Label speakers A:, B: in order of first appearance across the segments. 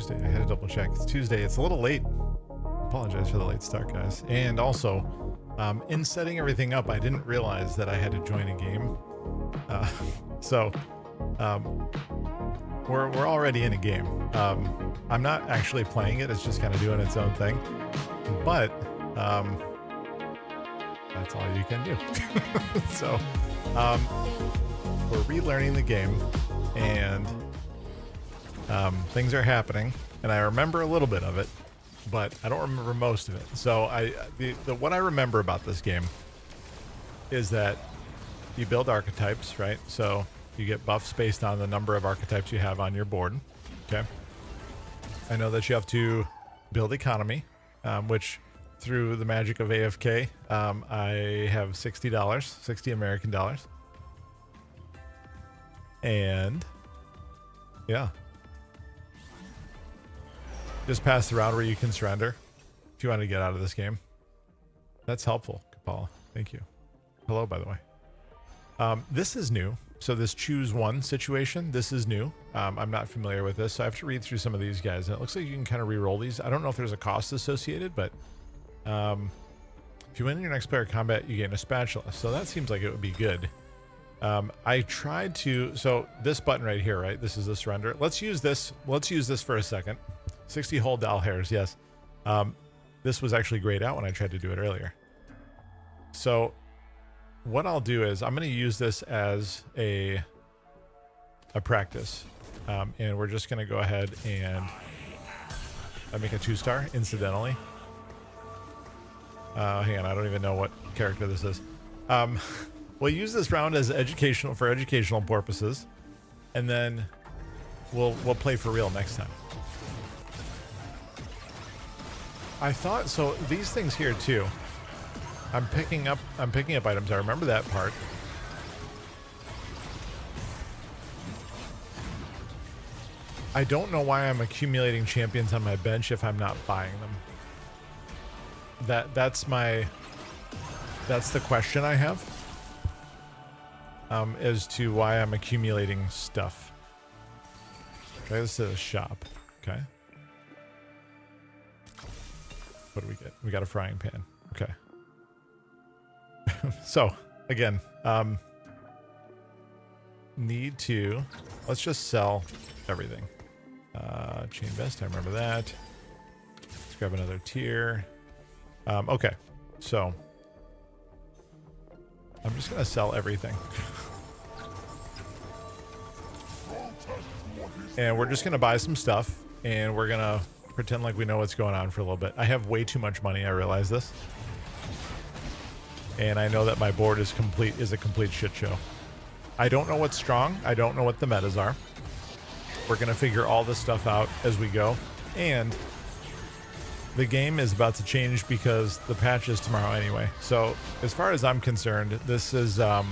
A: Tuesday. I had to double check. It's Tuesday. It's a little late. Apologize for the late start, guys. And also, in setting everything up, I didn't realize that I had to join a game. We're already in a game. I'm not actually playing it. It's just kind of doing its own thing. But that's all you can do. So we're relearning the game, and things are happening, and I remember a little bit of it, but I don't remember most of it. So what I remember about this game is that you build archetypes, right? So you get buffs based on the number of archetypes you have on your board. Okay. I know that you have to build economy, which through the magic of AFK, I have $60, 60 American dollars. And yeah. Just pass the round where you can surrender if you want to get out of this game. That's helpful, Kapala. Thank you. Hello, by the way. This is new. So this choose one situation, this is new. I'm not familiar with this, so I have to read through some of these guys. And it looks like you can kind of re-roll these. I don't know if there's a cost associated, but if you win in your next player combat, you gain a spatula. So that seems like it would be good. I tried to, so this button right here, right? This is the surrender. Let's use this for a second. 60 whole doll hairs, yes. This was actually grayed out when I tried to do it earlier. So what I'll do is I'm going to use this as a practice. And we're just going to go ahead and make a 2-star, incidentally. Hang on, I don't even know what character this is. We'll use this round as educational purposes, and then we'll play for real next time. I thought so. These things here too. I'm picking up items. I remember that part. I don't know why I'm accumulating champions on my bench if I'm not buying them. That's the question I have. As to why I'm accumulating stuff. Okay, this is a shop. Okay. What do we get? We got a frying pan. Okay. So again, let's just sell everything. Chain vest, I remember that. Let's grab another tier. Okay, so I'm just gonna sell everything. And we're just gonna buy some stuff, and we're gonna pretend like we know what's going on for a little bit. I have way too much money, I realize this. And I know that my board is a complete shit show. I don't know what's strong. I don't know what the metas are. We're gonna figure all this stuff out as we go. And the game is about to change because the patch is tomorrow anyway. So as far as I'm concerned, this is a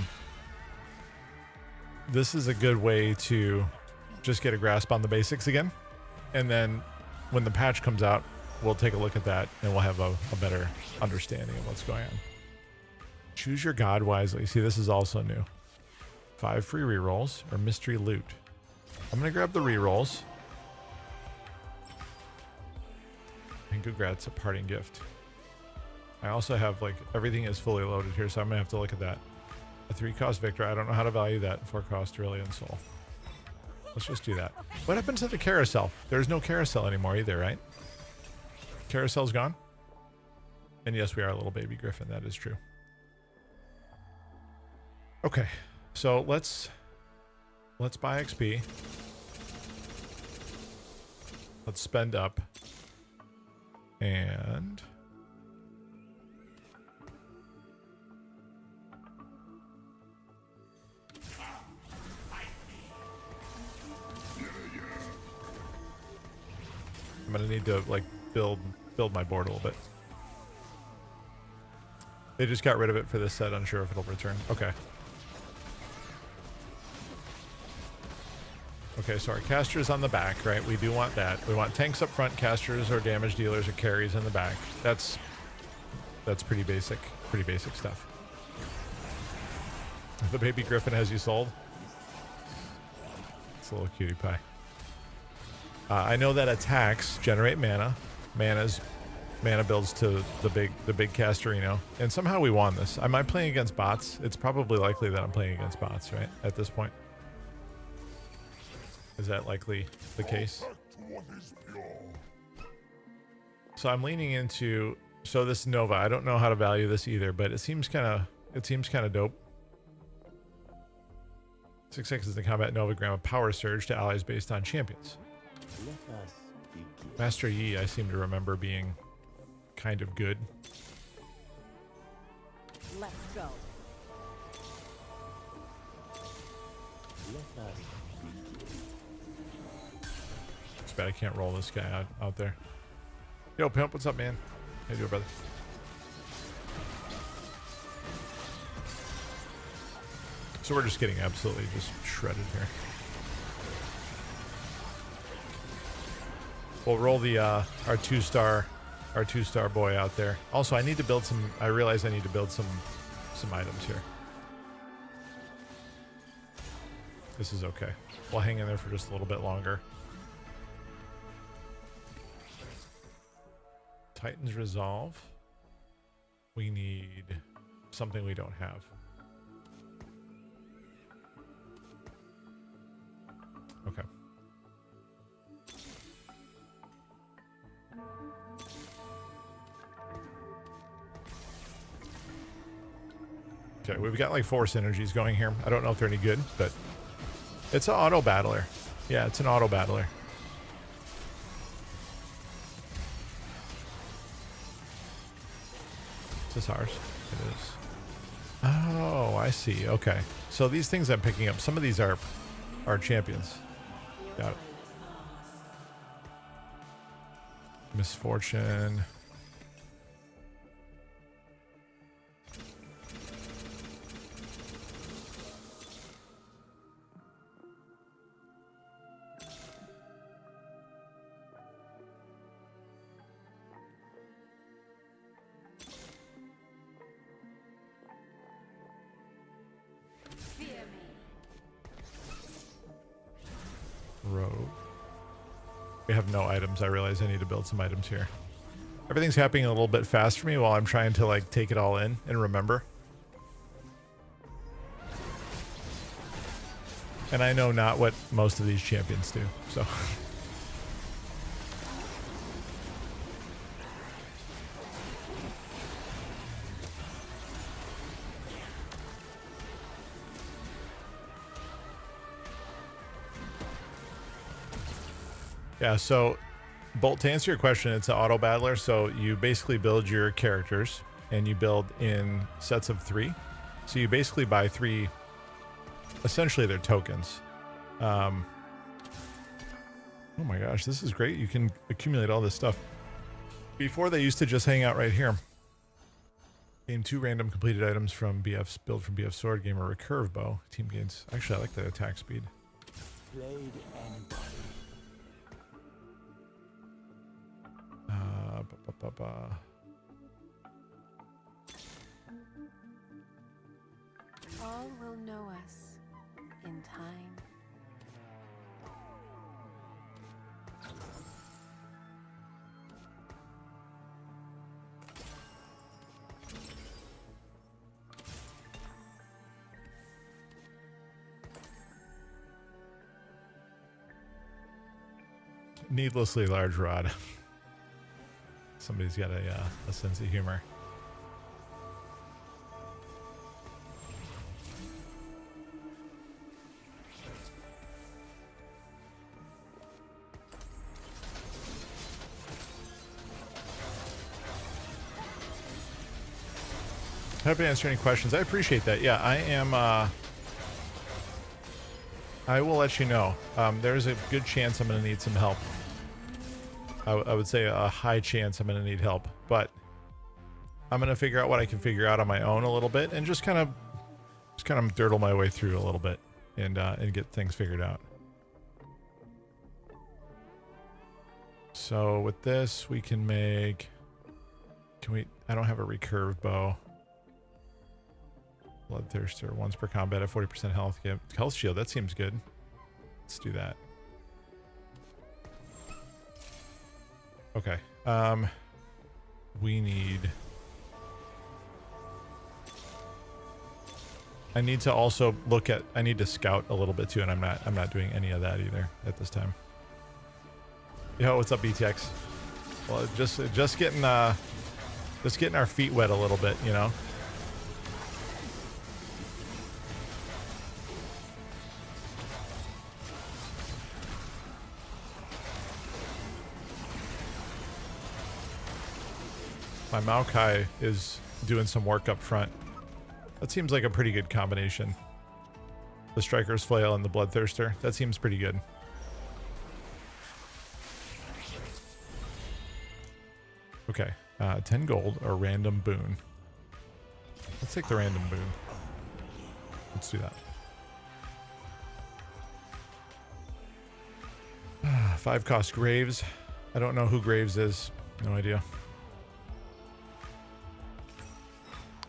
A: good way to just get a grasp on the basics again. And then when the patch comes out, we'll take a look at that and we'll have a better understanding of what's going on. Choose your god wisely. See, this is also new. 5 free rerolls or mystery loot. I'm gonna grab the rerolls. And congrats, a parting gift. I also have, like, everything is fully loaded here, so I'm gonna have to look at that. A 3-cost victor. I don't know how to value that. 4-cost Aurelian Soul. Let's just do that. What happened to the carousel? There's no carousel anymore either, right? Carousel's gone? And yes, we are a little baby griffin. That is true. Okay, so let's buy XP. Let's spend up. And I'm gonna need to, like, build my board a little bit. They just got rid of it for this set. Unsure if it'll return. Okay. Okay, so our casters on the back, right? We do want that. We want tanks up front, casters or damage dealers or carries in the back. That's pretty basic stuff. The baby griffin has you sold. It's a little cutie pie. I know that attacks generate mana. Mana builds to the big Castorino, and somehow we won this. Am I playing against bots? It's probably likely that I'm playing against bots, right? At this point, is that likely the case? So I'm leaning into this Nova. I don't know how to value this either, but it seems kind of dope. 6/6 is the combat Nova, grant a power surge to allies based on champions. Master Yi, I seem to remember being kind of good.
B: Let's go.
A: It's bad I can't roll this guy out there. Yo, Pimp, what's up, man? How you doing, brother? So we're just getting absolutely just shredded here. We'll roll the our two-star boy out there. Also, I need to build some. I realize I need to build some items here. This is okay. We'll hang in there for just a little bit longer. Titan's Resolve. We need something we don't have. Okay. Okay, we've got like 4 synergies going here. I don't know if they're any good, but it's an auto battler. Yeah, it's an auto battler. Is this ours? It is. Oh, I see. Okay. So these things I'm picking up, some of these are champions. Got it. Misfortune. Rogue. We have no items. I realize I need to build some items here. Everything's happening a little bit fast for me while I'm trying to like take it all in and remember. And I know not what most of these champions do, so. Yeah, so Bolt, to answer your question, it's an auto battler. So you basically build your characters and you build in sets of 3. So you basically buy 3, essentially they're tokens. Oh my gosh, this is great. You can accumulate all this stuff. Before they used to just hang out right here. Gain 2 random completed items from BF's build from BF sword, game or recurve bow. Team gains. Actually, I like the attack speed.
C: Played anybody.
B: All will know us in time.
A: Needlessly large rod. Somebody's got a sense of humor. Happy to answer any questions. I appreciate that. Yeah, I am. I will let you know. There's a good chance I'm going to need some help. I would say a high chance I'm going to need help, but I'm going to figure out what I can figure out on my own a little bit and just kind of dirtle my way through a little bit and get things figured out. So with this, we can make, I don't have a recurve bow. Bloodthirster, once per combat at 40% health. Health shield, that seems good. Let's do that. Okay. We need... I need to also look at... I need to scout a little bit too, and I'm not doing any of that either at this time. Yo, what's up, BTX? Well, just getting our feet wet a little bit, you know. My Maokai is doing some work up front. That seems like a pretty good combination. The Striker's Flail and the Bloodthirster. That seems pretty good. Okay, 10 gold or random boon. Let's take the random boon. Let's do that. 5 cost Graves. I don't know who Graves is. No idea.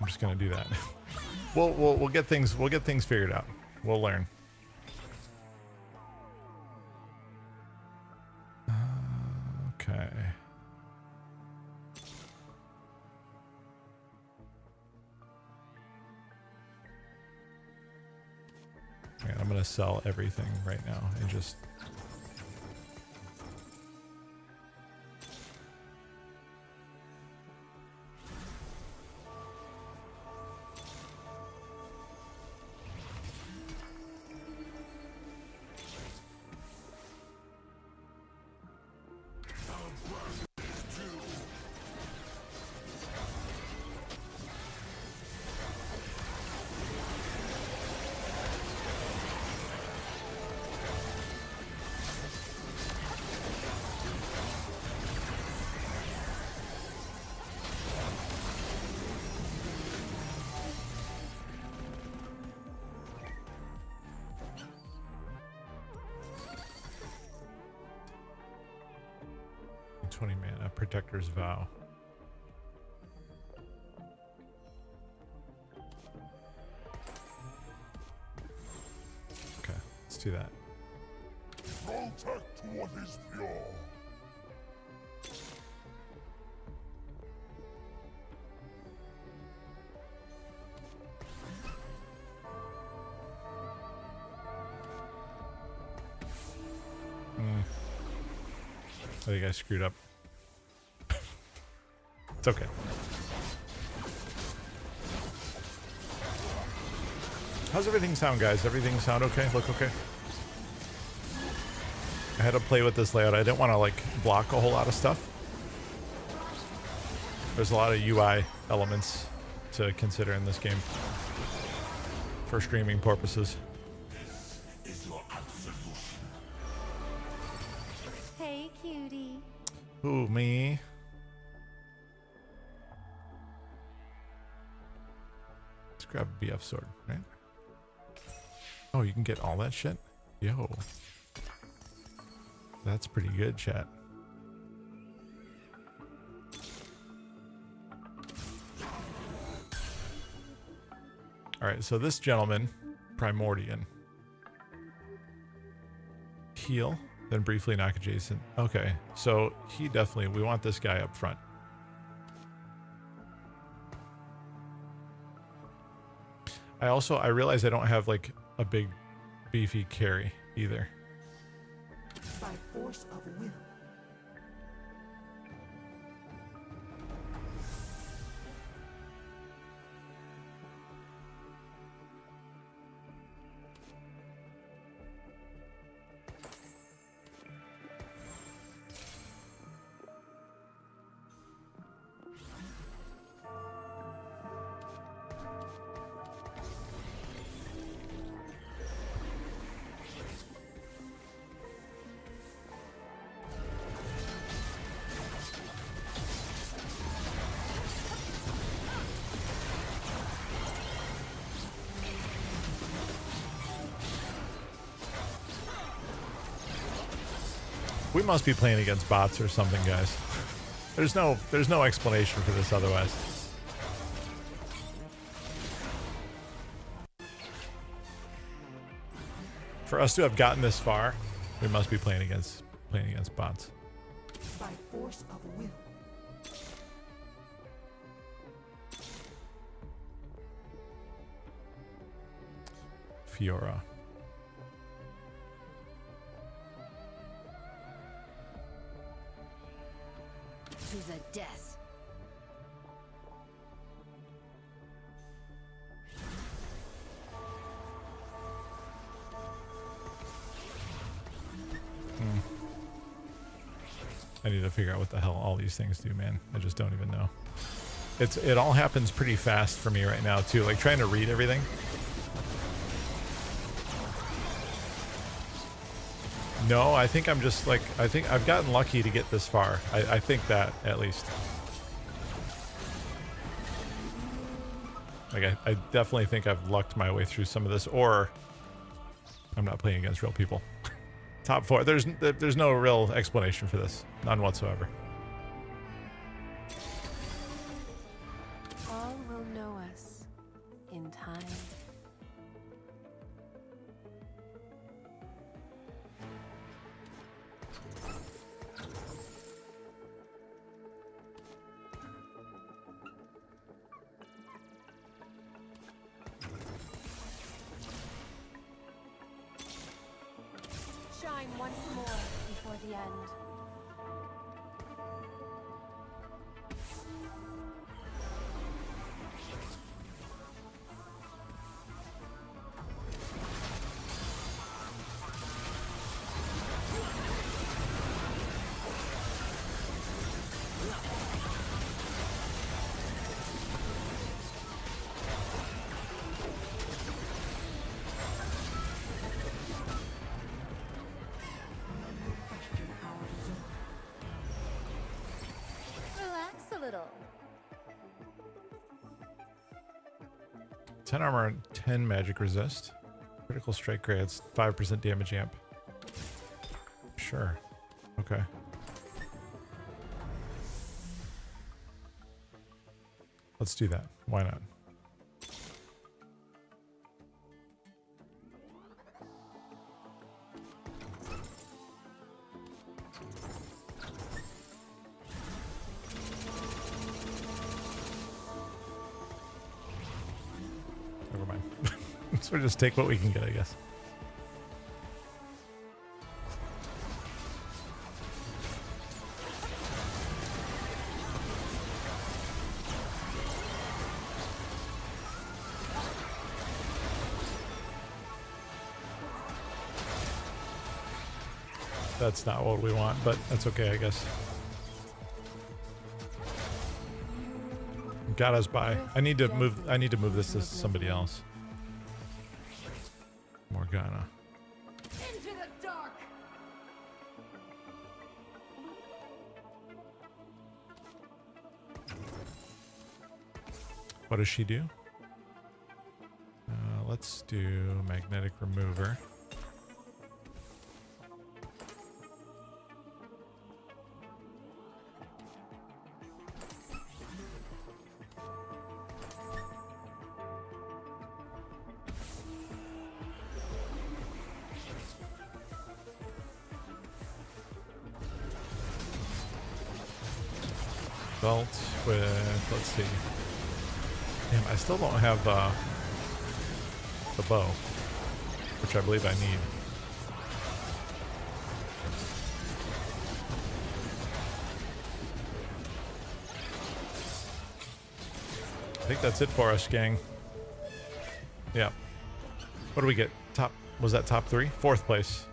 A: I'm just gonna do that. We'll get things figured out. We'll learn. Okay. Okay, I'm gonna sell everything right now and just... Protector's Vow. Okay, let's do that.
D: Protect what is pure.
A: I think I screwed up. It's okay. How's everything sound, guys? Everything sound okay? Look okay? I had to play with this layout. I didn't want to like block a whole lot of stuff. There's a lot of UI elements to consider in this game for streaming purposes.
B: Hey, cutie.
A: Ooh, me. Grab a BF sword, right? Oh, you can get all that shit? Yo. That's pretty good, chat. Alright, so this gentleman, Primordian. Heal, then briefly knock adjacent. Okay, so he definitely, we want this guy up front. I realize I don't have like a big beefy carry either.
C: By force of will.
A: We must be playing against bots or something, guys. There's no explanation for this otherwise. For us to have gotten this far, we must be playing against bots.
C: by force of will.
A: Fiora.
B: To the death.
A: I need to figure out what the hell all these things do, man. I just don't even know. It all happens pretty fast for me right now too. Like trying to read everything. No, I think I'm just like, I think I've gotten lucky to get this far. I think that at least. Like I definitely think I've lucked my way through some of this, or I'm not playing against real people. Top 4. There's no real explanation for this. None whatsoever.
B: All will know us in time. Shine once more before the end. Relax a little.
A: 10 armor and 10 magic resist. Critical strike grants 5% damage amp. Sure. Okay. Let's do that. Why not? Never mind. So we just take what we can get, I guess. That's not what we want, but that's okay, I guess. Got us by. I need to move this to somebody else. Morgana.
C: Into the dark.
A: What does she do? Let's do magnetic remover. Belt with, let's see. Damn, I still don't have the bow, which I believe I need. I think that's it for us, gang. Yeah. What do we get? Top, was that top 3? 4th place.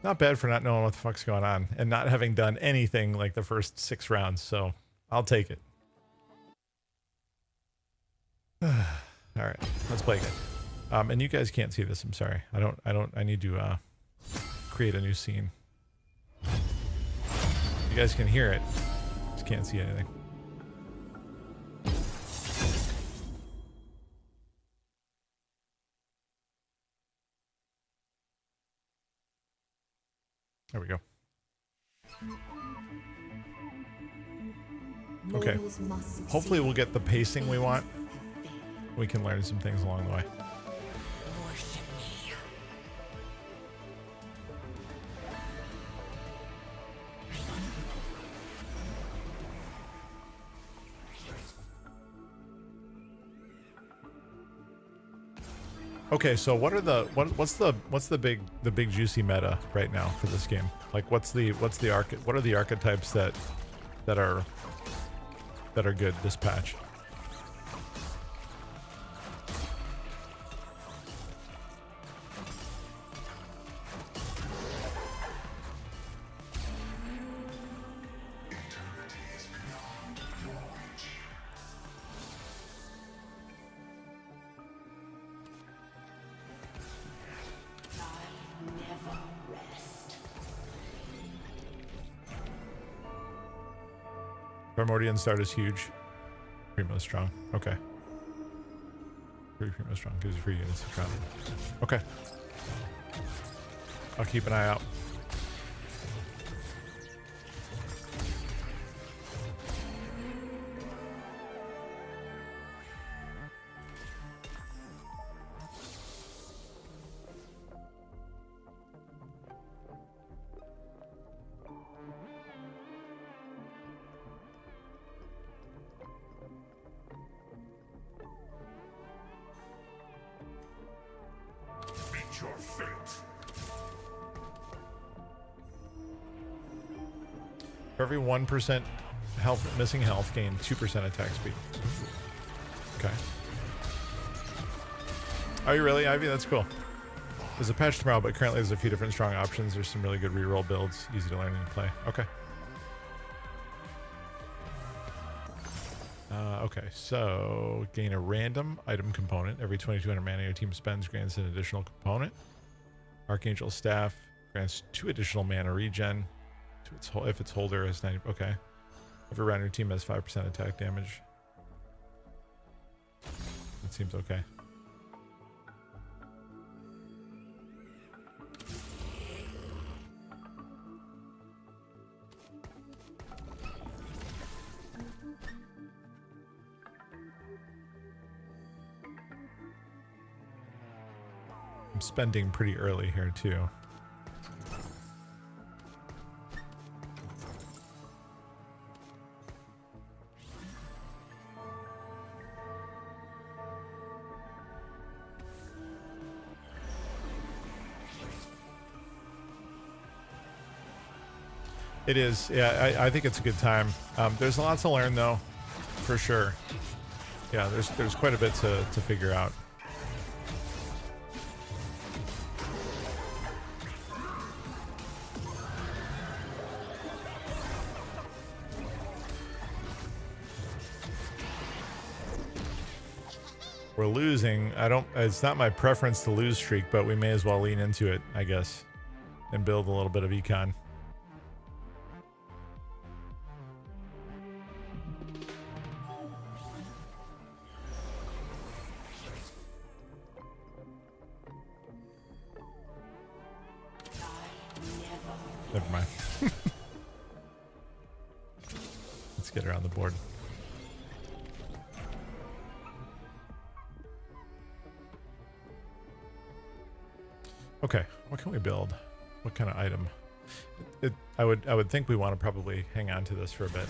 A: Not bad for not knowing what the fuck's going on and not having done anything like the first 6 rounds, so I'll take it. All right, let's play again. And you guys can't see this. I'm sorry. I need to create a new scene. You guys can hear it. Just can't see anything. There we go. Okay. Hopefully we'll get the pacing we want. We can learn some things along the way.
C: Worship me.
A: Okay, so what's the big juicy meta right now for this game? Like what are the archetypes that are good this patch? Primordian start is huge. Primo strong. Okay. Pretty primo strong. Gives you free units to try. Okay. I'll keep an eye out.
D: Your fate.
A: For every 1% missing health, gain 2% attack speed. Okay. Are you really, Ivy? That's cool. There's a patch tomorrow, but currently there's a few different strong options. There's some really good reroll builds, easy to learn and play. Okay. Okay, so gain a random item component. Every 2200 mana your team spends grants an additional component. Archangel Staff grants 2 additional mana regen to its if its holder has 90. Okay. Every round your team has 5% attack damage. That seems okay. I'm spending pretty early here too. It is. Yeah, I think it's a good time. There's a lot to learn though, for sure. Yeah, there's quite a bit to figure out. We're losing. It's not my preference to lose streak, but we may as well lean into it, I guess, and build a little bit of econ. Never mind. Let's get her on the board. Okay, what can we build? What kind of item? I would think we want to probably hang on to this for a bit.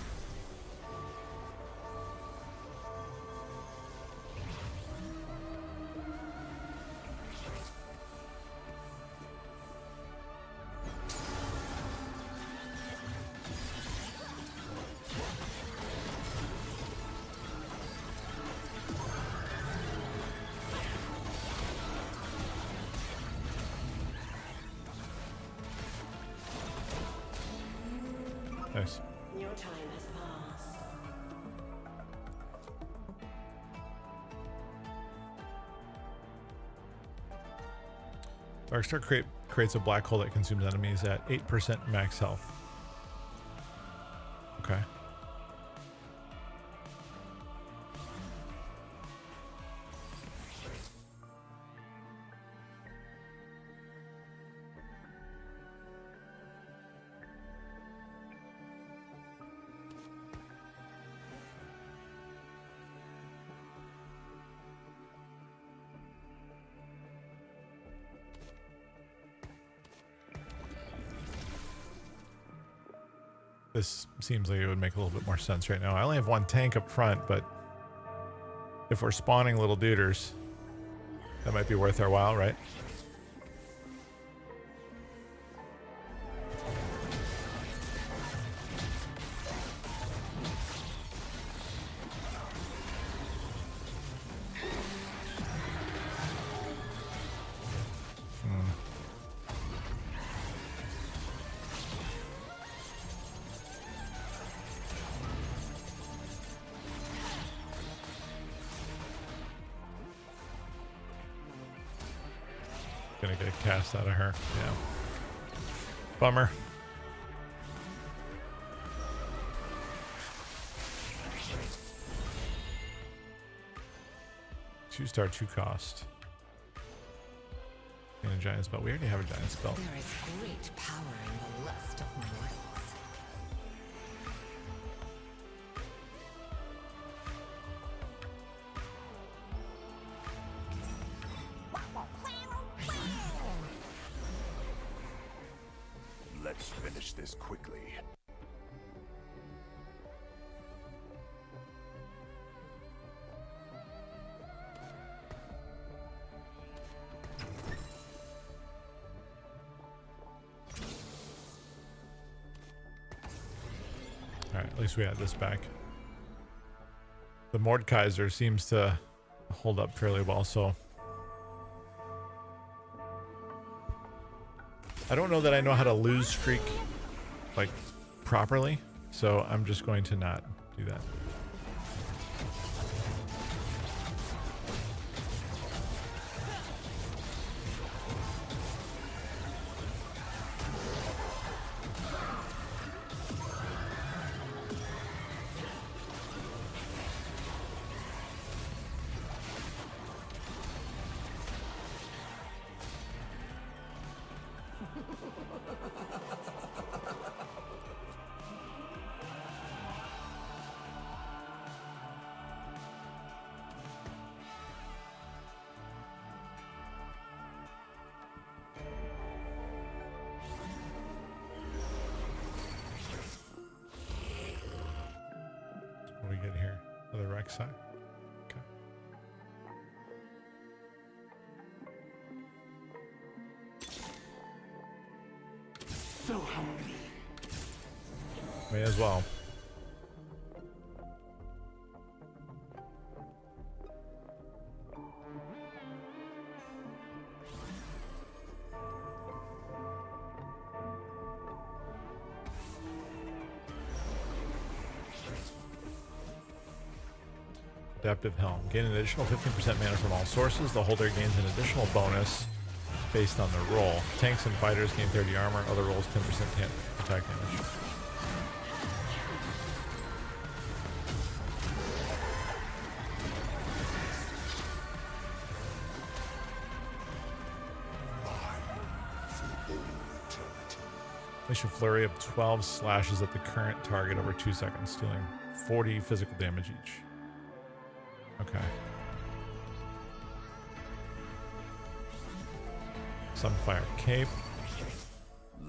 A: Nice.
E: Your time has passed.
A: Darkstar creates a black hole that consumes enemies at 8% max health. Okay. This seems like it would make a little bit more sense right now. I only have 1 tank up front, but if we're spawning little duders, That might be worth our while, right? Gonna get cast out of her. Yeah. Bummer. Two-star, 2 cost. And a giant spell. We already have a giant spell.
C: There is great power in the lust of mortals.
D: Let's finish this quickly.
A: Alright, at least we had this back. The Mordekaiser seems to hold up fairly well, so I don't know that I know how to lose streak like properly, so I'm just going to not do that. What do we get here? Another Rek'Sai? Okay.
D: So hungry.
A: May as well. Adaptive Helm. Gain an additional 15% mana from all sources. The holder gains an additional bonus based on their roll. Tanks and fighters gain 30 armor. Other rolls 10% attack damage. Unleash a flurry of 12 slashes at the current target over 2 seconds, dealing 40 physical damage each. Okay. Sunfire Cape.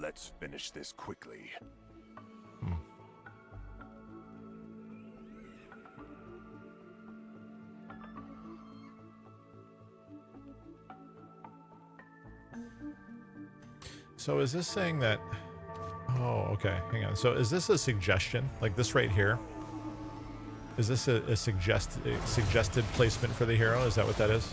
D: Let's finish this quickly.
A: So is this saying that... Oh, okay. Hang on. So is this a suggestion? Like this right here? Is this a suggested placement for the hero? Is that what that is?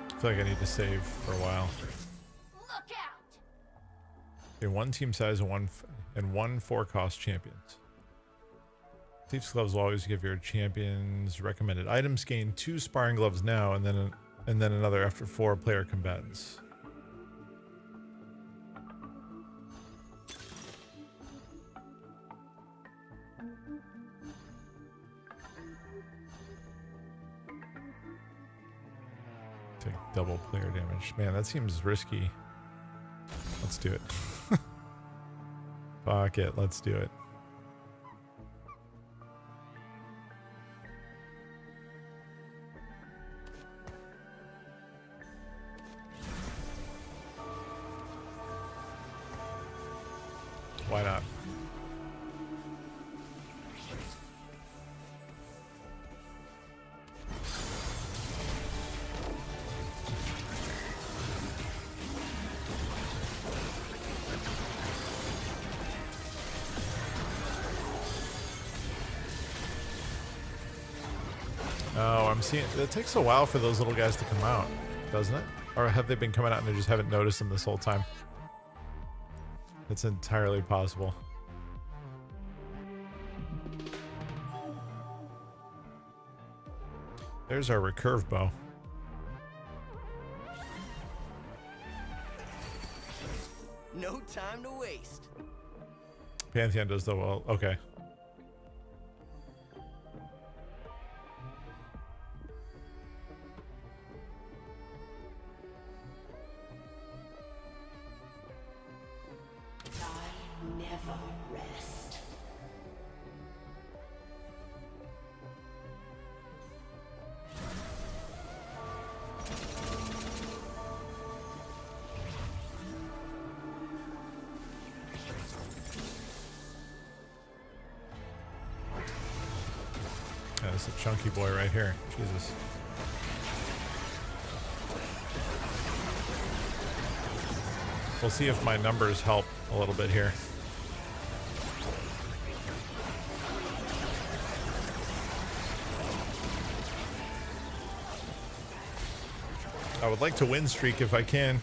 A: I feel like I need to save for a while.
B: Look out!
A: In one team size and one 4-cost champions. Thief's gloves will always give your champions recommended items. Gain 2 sparring gloves now, and then another after 4 player combatants. Take double player damage. Man, that seems risky. Let's do it. Fuck it, let's do it. Why not? Oh, I'm seeing it takes a while for those little guys to come out, doesn't it? Or have they been coming out and I just haven't noticed them this whole time? It's entirely possible. There's our recurve bow.
F: No time to waste.
A: Pantheon does the well. Okay.
E: I never rest.
A: Yeah, this is a chunky boy right here. Jesus. We'll see if my numbers help a little bit here. I would like to win streak if I can.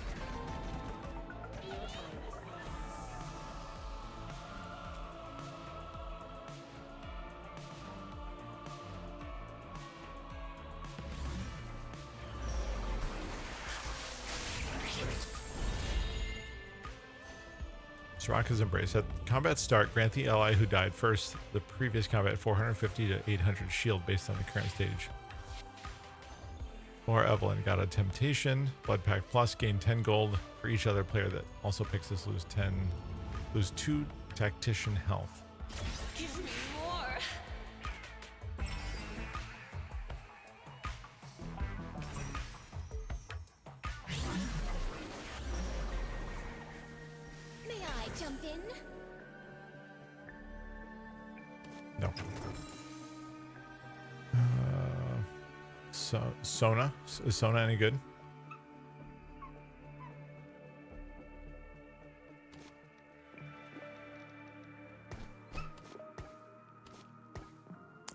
A: Soraka's Embrace. At combat start, grant the ally who died first the previous combat 450 to 800 shield based on the current stage. Or Evelyn got a Temptation. Blood Pack Plus, gain 10 gold for each other player that also picks this, lose 2 Tactician health.
B: Give me more. May I jump in?
A: No. Sona? Is Sona any good?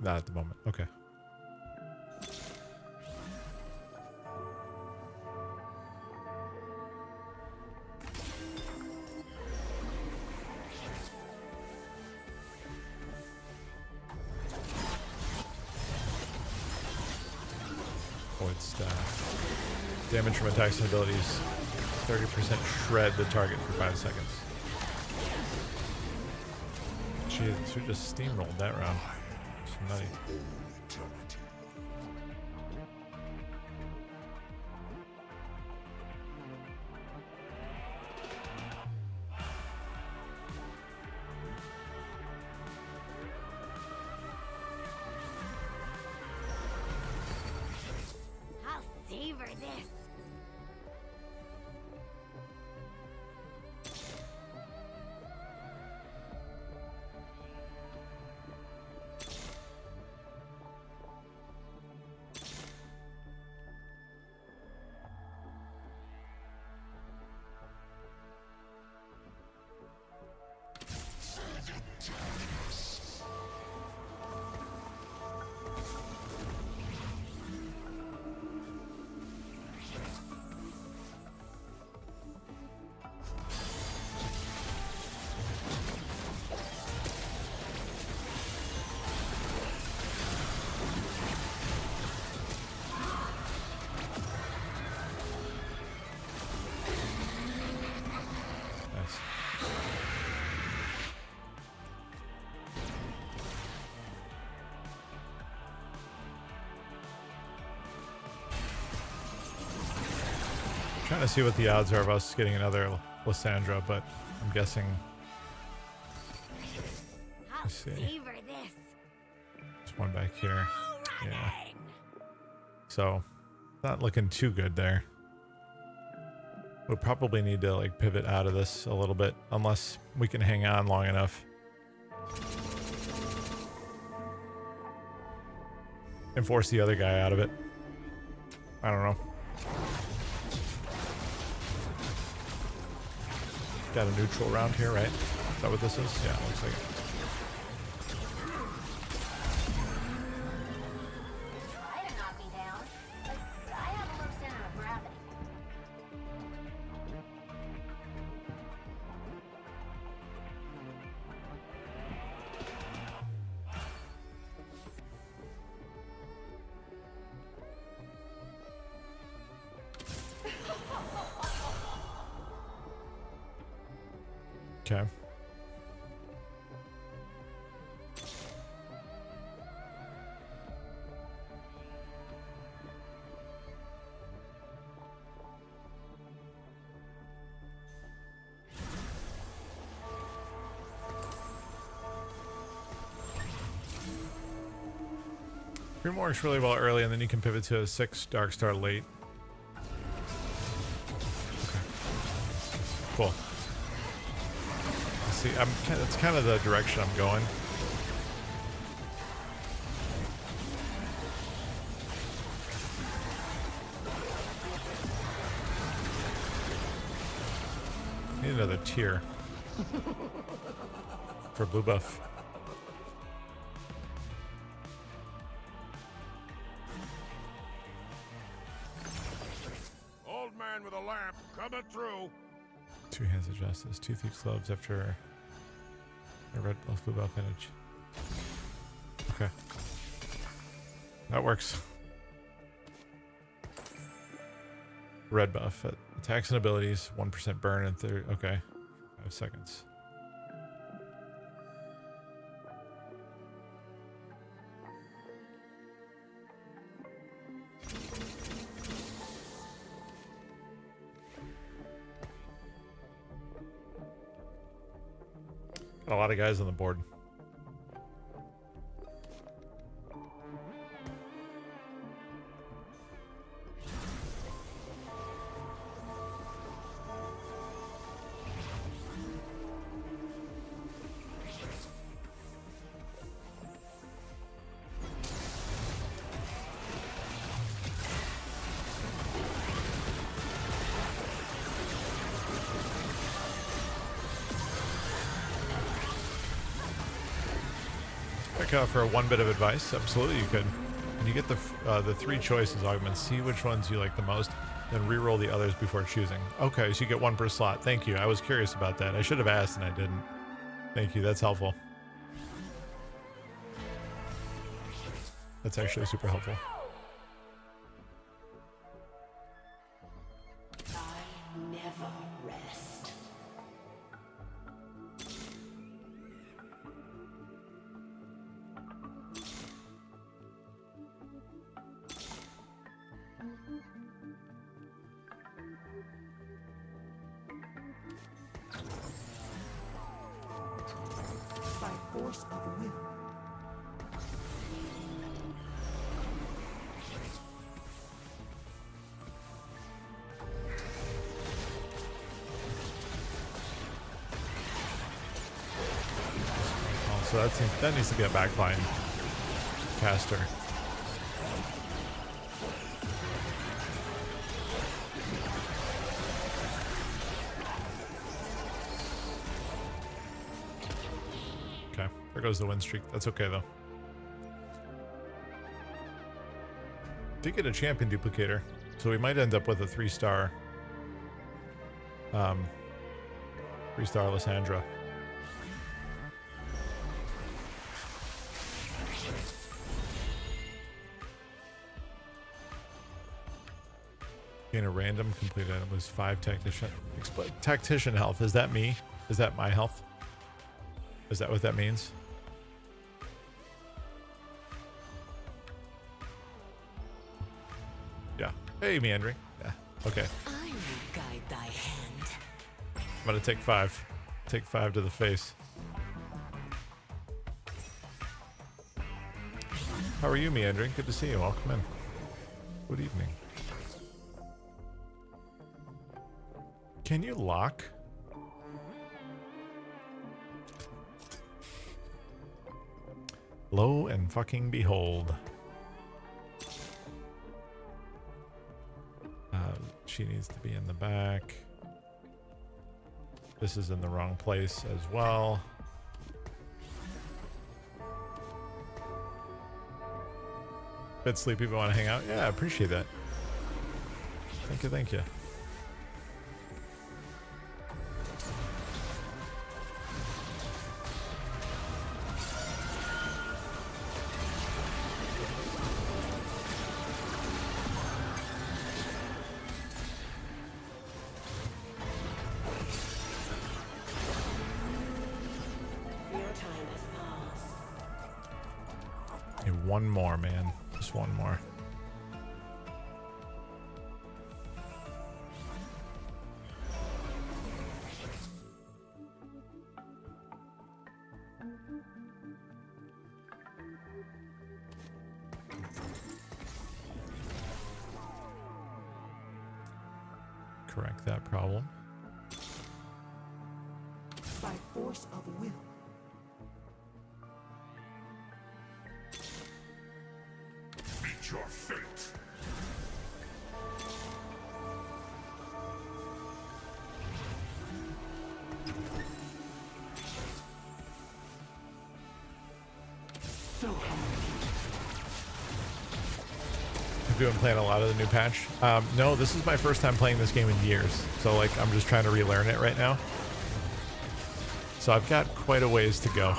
A: Not at the moment. Okay. Void staff. Damage from attacks and abilities. 30% shred the target for 5 seconds. Jeez, we just steamrolled that round. It's nutty.
B: I'll savor this.
A: Trying to see what the odds are of us getting another Lysandra, but I'm guessing. Let's see.
B: Savor this.
A: There's one back here. Yeah. So, not looking too good there. We'll probably need to like pivot out of this a little bit, unless we can hang on long enough. And force the other guy out of it. I don't know. Got a neutral round here, right? Is that what this is? Yeah, it looks like it.
B: Try to knock me down, but I have a low center of gravity.
A: Okay. Green works really well early, and then you can pivot to a 6 Dark Star late. Okay. Cool. See, it's kind of the direction I'm going. Need another tier for blue buff.
D: Old man with a lamp coming through.
A: 2 hands of justice, 2 thief clubs after a red buff, blue buff image. Okay. That works. Red buff. Attacks and abilities, 1% burn and okay. 5 seconds. Got a lot of guys on the board. For one bit of advice, absolutely you could. When you get the 3 choices augments, see which ones you like the most, then re-roll the others before choosing. Okay, so you get 1 per slot. Thank you. I was curious about that. I should have asked and I didn't. Thank you. That's helpful. That's actually super helpful.
E: I never rest.
D: By force of will.
A: Oh, so that needs to be a backline caster. Okay, there goes the win streak. That's okay though. Did get a champion duplicator, so we might end up with a 3-star, 3-star Lysandra. Gain a random completed item was 5 tactician health. Is that me? Is that my health? Is that what that means? Yeah. Hey, meandering. Yeah. Okay.
C: I will hand.
A: I'm gonna take 5. Take 5 to the face. How are you, Meandering? Good to see you. Welcome in. Good evening. Can you lock? Lo and fucking behold. She needs to be in the back. This is in the wrong place as well. Bit sleepy but want to hang out. Yeah, I appreciate that. Thank you, thank you. One more, man. Just one more. Correct that problem.
D: By force of will. Meet your fate. So
A: Have you been playing a lot of the new patch? No, this is my first time playing this game in years. So like, I'm just trying to relearn it right now. So I've got quite a ways to go.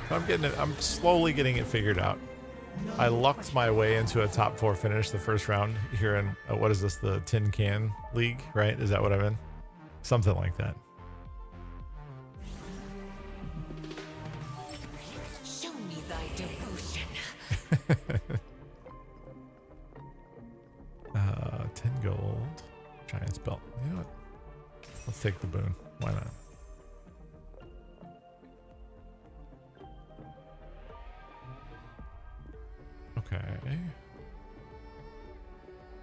A: I'm slowly getting it figured out. I lucked my way into a top 4 finish the first round here in, what is this, the Tin Can League, right? Is that what I'm in? Something like that.
C: Show me thy devotion.
A: 10 gold. Giant's belt. You know what? Let's take the boon. Why not? Okay.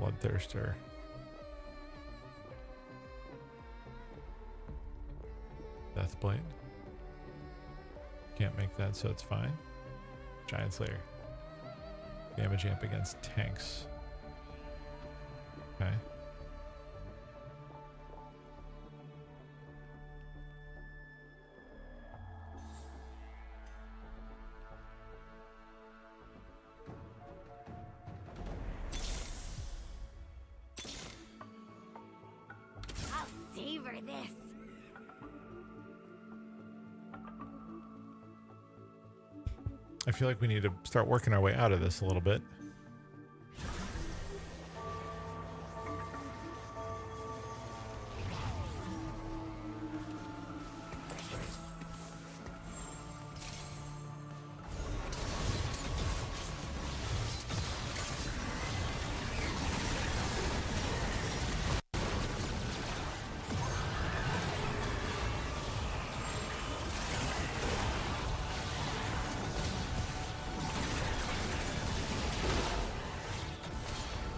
A: Bloodthirster. Deathblade. Can't make that, so it's fine. Giant Slayer. Damage amp against tanks. Okay.
B: I'll savor this.
A: I feel like we need to start working our way out of this a little bit.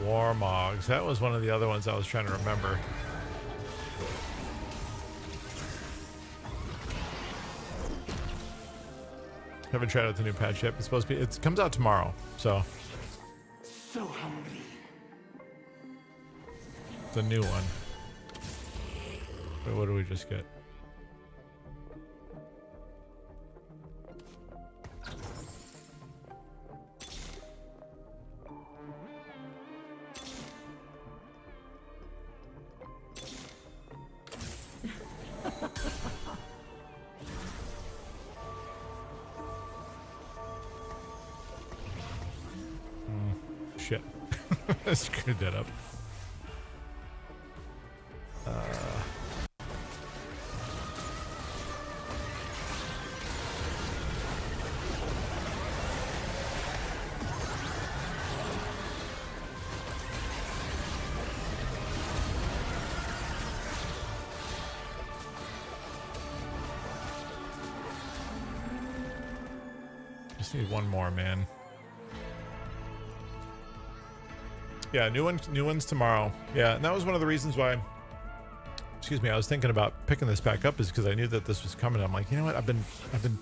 A: Warmogs. That was one of the other ones I was trying to remember. Haven't tried out the new patch yet. It's supposed to be. It comes out tomorrow, so
D: hungry.
A: it's a new one. Wait, what do we just get? Shit. I screwed that up. Just need one more, man. Yeah, new ones tomorrow. Yeah, and that was one of the reasons why. Excuse me, I was thinking about picking this back up is because I knew that this was coming. I'm like, you know what? I've been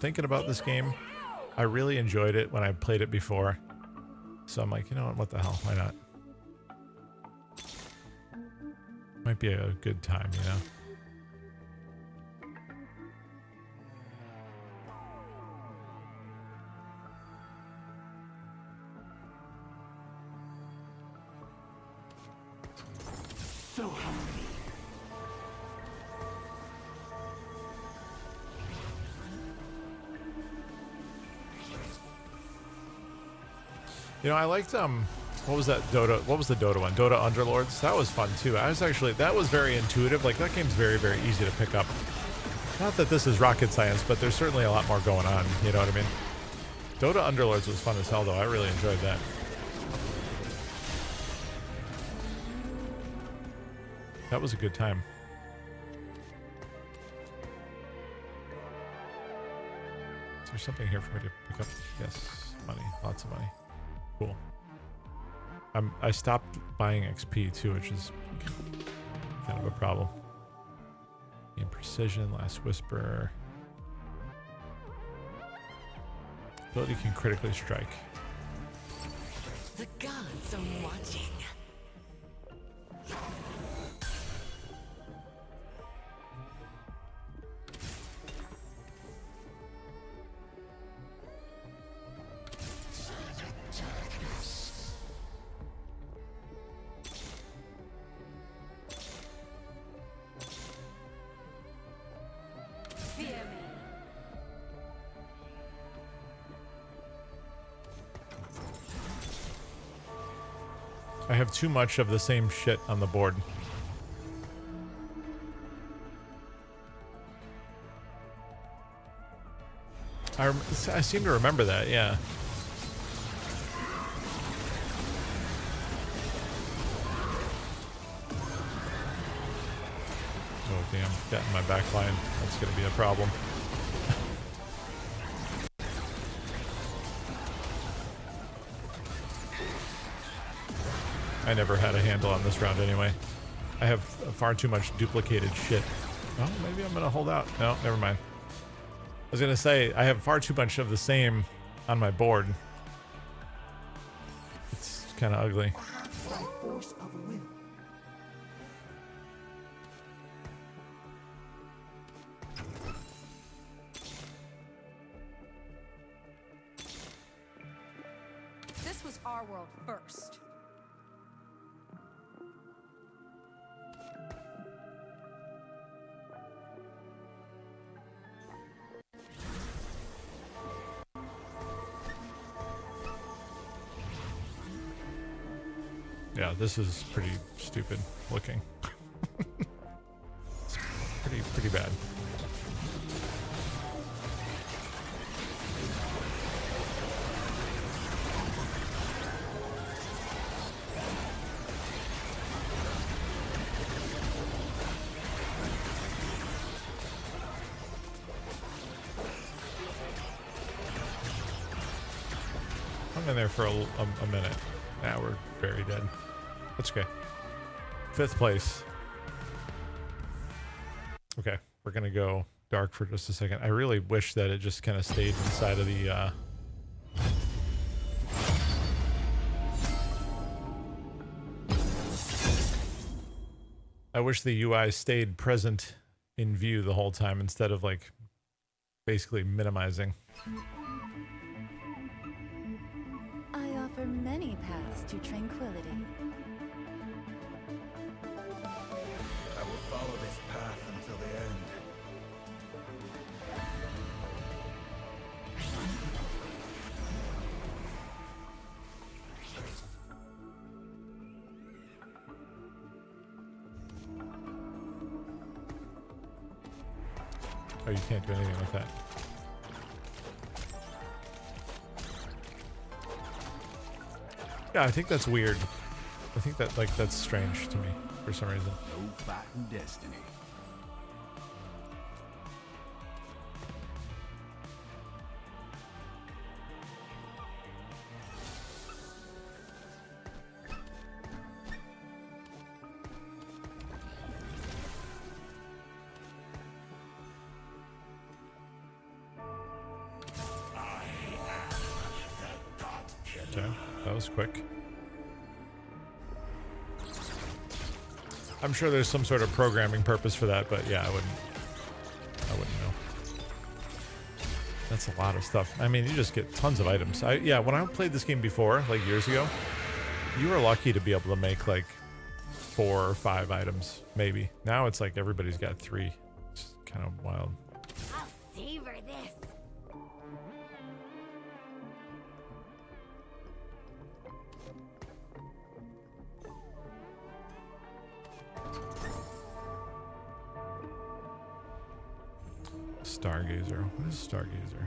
A: thinking about this game. I really enjoyed it when I played it before. So I'm like, you know what the hell? Why not? Might be a good time, you know?
D: So hungry.
A: You know, I liked what was that Dota? What was the Dota one? Dota Underlords. That was fun too. That was very intuitive. Like that game's very, very easy to pick up. Not that this is rocket science, but there's certainly a lot more going on. You know what I mean? Dota Underlords was fun as hell though. I really enjoyed that. That was a good time. Is there something here for me to pick up? Yes, money, lots of money. Cool. I stopped buying XP too, which is kind of a problem. In precision, last whisper. Ability can critically strike.
C: The gods are watching.
A: I have too much of the same shit on the board. I seem to remember that, yeah. Oh damn, got in my back line. That's gonna be a problem. I never had a handle on this round anyway. I have far too much duplicated shit. Oh, maybe I'm gonna hold out. No, never mind. I was gonna say, I have far too much of the same on my board. It's kind of ugly.
D: By force of will.
C: This was our world first.
A: Yeah, this is pretty stupid looking. pretty bad. I'm in there for a minute. Now we're very dead. That's okay. 5th place. Okay, we're gonna go dark for just a second. I really wish that it just kind of stayed inside of the I wish the UI stayed present in view the whole time instead of like basically minimizing.
G: I offer many paths to tranquility.
H: I will follow this path until the end.
A: Oh, you can't do anything with that. Yeah, I think that's weird. I think that that's strange to me for some reason.
H: No fighting destiny.
A: was quick. I'm sure there's some sort of programming purpose for that, but yeah, I wouldn't know. That's a lot of stuff. I mean, you just get tons of items. Yeah, when I played this game before, like years ago, you were lucky to be able to make like 4 or 5 items, maybe. Now it's like everybody's got 3. It's kind of wild.
B: I'll savor this.
A: Stargazer. What is Stargazer?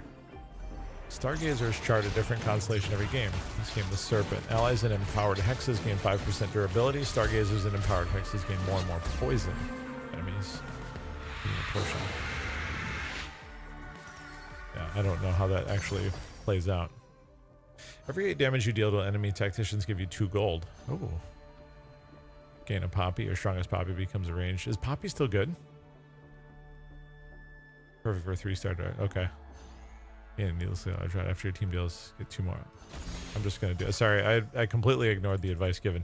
A: Stargazers chart a different constellation every game. This game, the Serpent. Allies in empowered hexes gain 5% durability. Stargazers in empowered hexes gain more and more poison. Enemies gain a potion. Yeah, I don't know how that actually plays out. Every 8 damage you deal to enemy tacticians give you 2 gold. Oh. Gain a Poppy. Your strongest Poppy becomes a range. Is Poppy still good? Perfect for a 3-star dart. Okay. Yeah, needlessly, I tried after your team deals, get 2 more. I'm just gonna do it. Sorry, I completely ignored the advice given.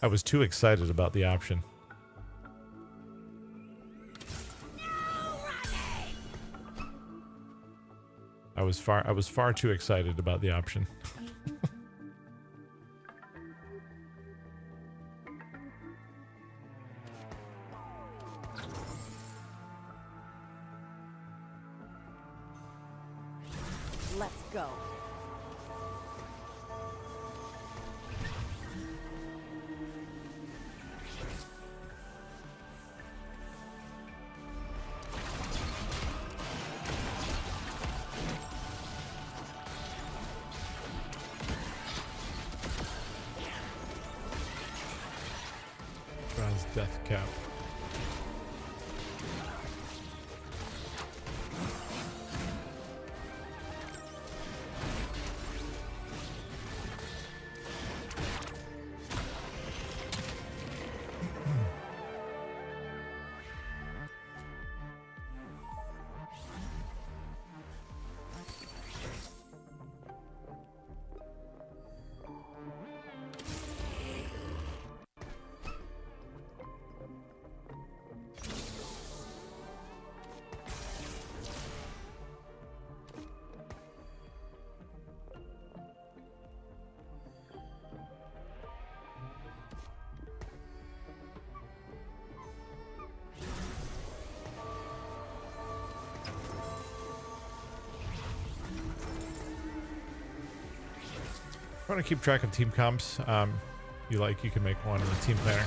A: I was too excited about the option. I was far too excited about the option.
C: Let's go.
A: Ron's death cap. If you want to keep track of team comps, you can make one in the team planner.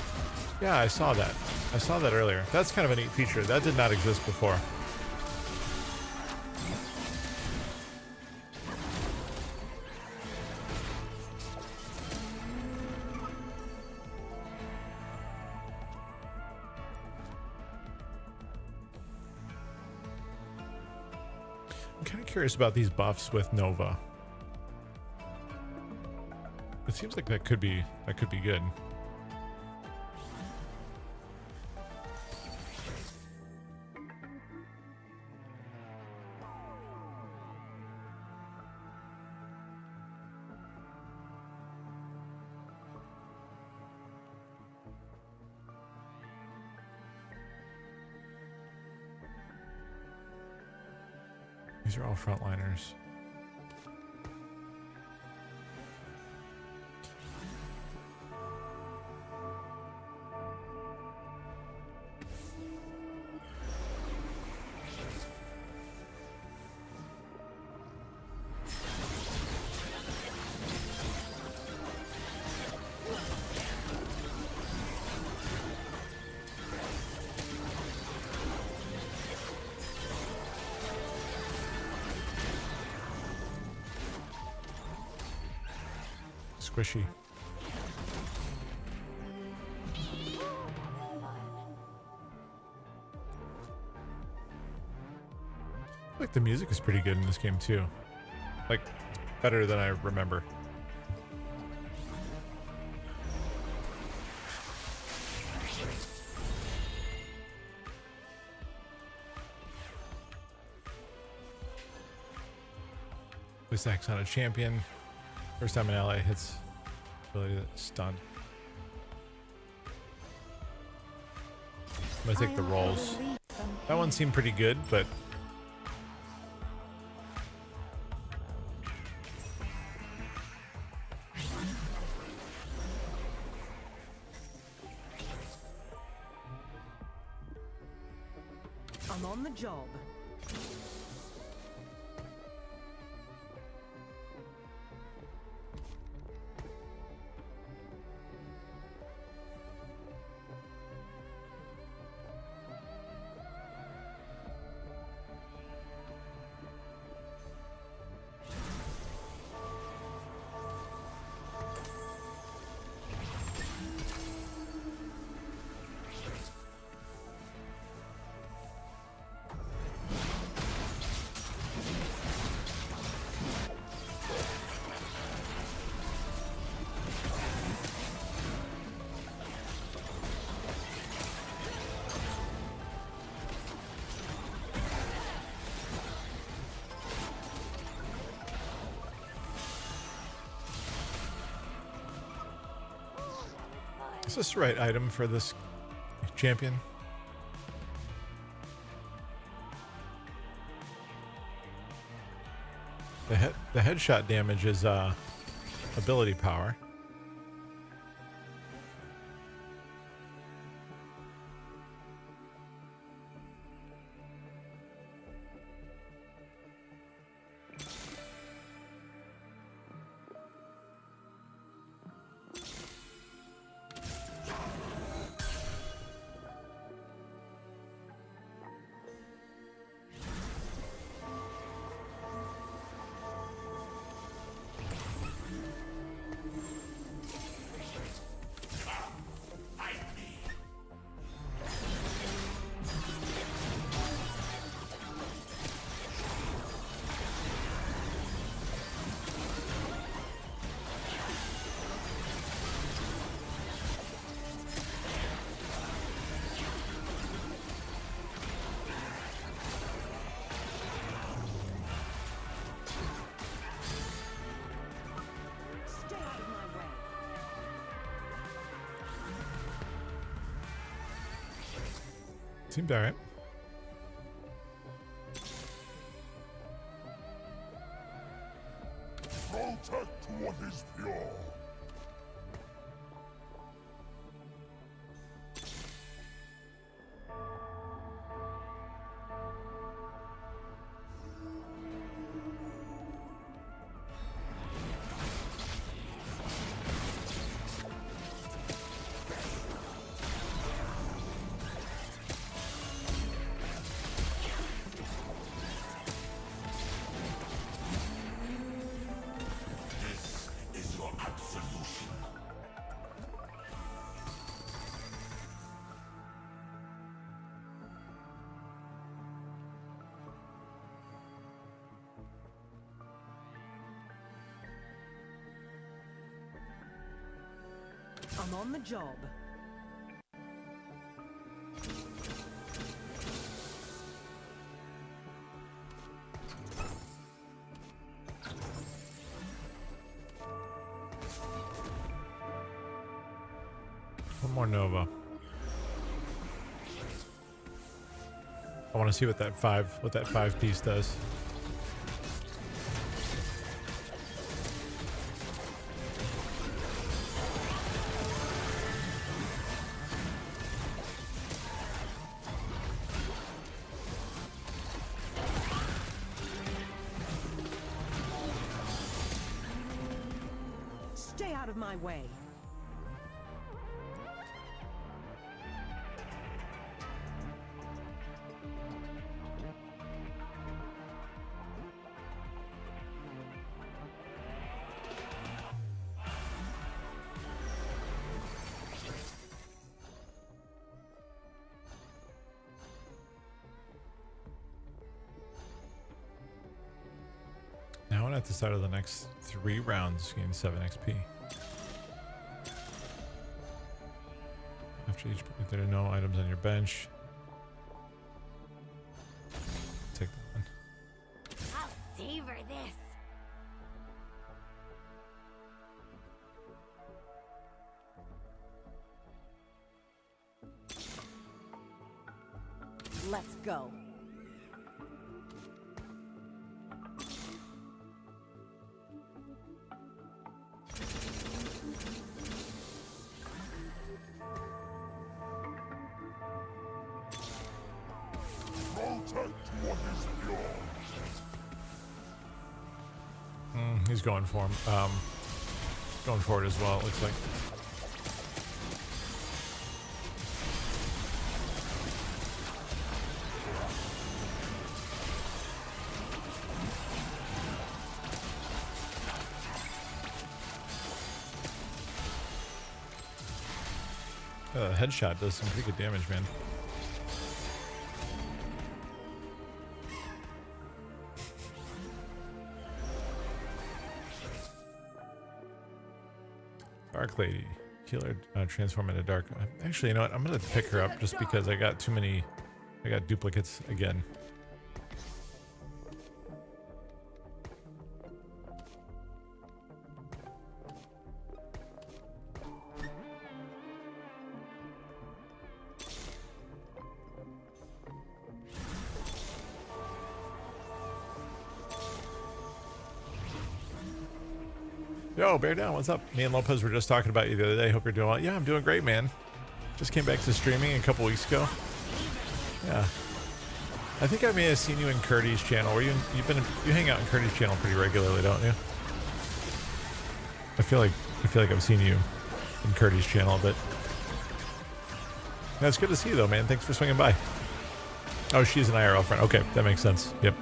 A: Yeah, I saw that. I saw that earlier. That's kind of a neat feature. That did not exist before. I'm kind of curious about these buffs with Nova. It seems like that could be good. These are all frontliners. Squishy. Like the music is pretty good in this game too. Like better than I remember. This act's on a champion. First time an ally hits ability that's stunned. I'm gonna take the rolls. That one seemed pretty good, but
C: I'm on the job.
A: is this the right item for this champion? The headshot damage is ability power.
C: Stay out of my way.
A: Seemed alright.
D: Protect what is pure. This is your absolution.
C: I'm on the job.
A: One more Nova. I want to see what that five piece does.
C: Stay out of my way.
A: Now at the start of the next 3 rounds, gain 7 XP. After each, if there are no items on your bench, take that one.
B: I'll savor this.
C: Let's go.
D: Protect what is yours.
A: He's going for him. Going for it as well, it looks like. Headshot does some pretty good damage, man. Dark Lady. Healer transform into dark. Actually, you know what? I'm going to pick her up just because I got too many. I got duplicates again. Yo, Bear Down, what's up? Me and Lopez were just talking about you the other day. Hope you're doing well. Yeah, I'm doing great, man. Just came back to streaming a couple weeks ago. Yeah. I think I may have seen you in Curdy's channel. You hang out in Curdy's channel pretty regularly, don't you? I feel like I've seen you in Curdy's channel a bit. That's good to see you though, man. Thanks for swinging by. Oh, she's an IRL friend. Okay, that makes sense. Yep.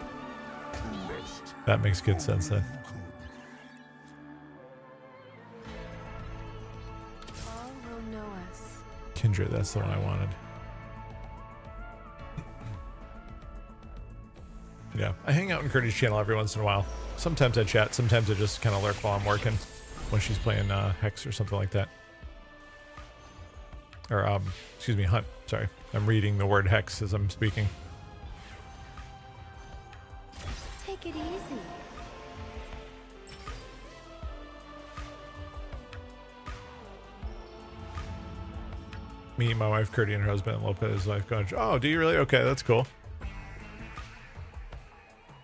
A: That makes good sense then. Kindred, that's the one I wanted. Yeah, I hang out in Curdy's channel every once in a while. Sometimes I chat, sometimes I just kind of lurk while I'm working when she's playing Hex or something like that. Or, excuse me, Hunt. Sorry. I'm reading the word Hex as I'm speaking.
G: Take it easy.
A: Me, my wife, Curdy, and her husband, Lopez, life coach. Oh, do you really? Okay, that's cool.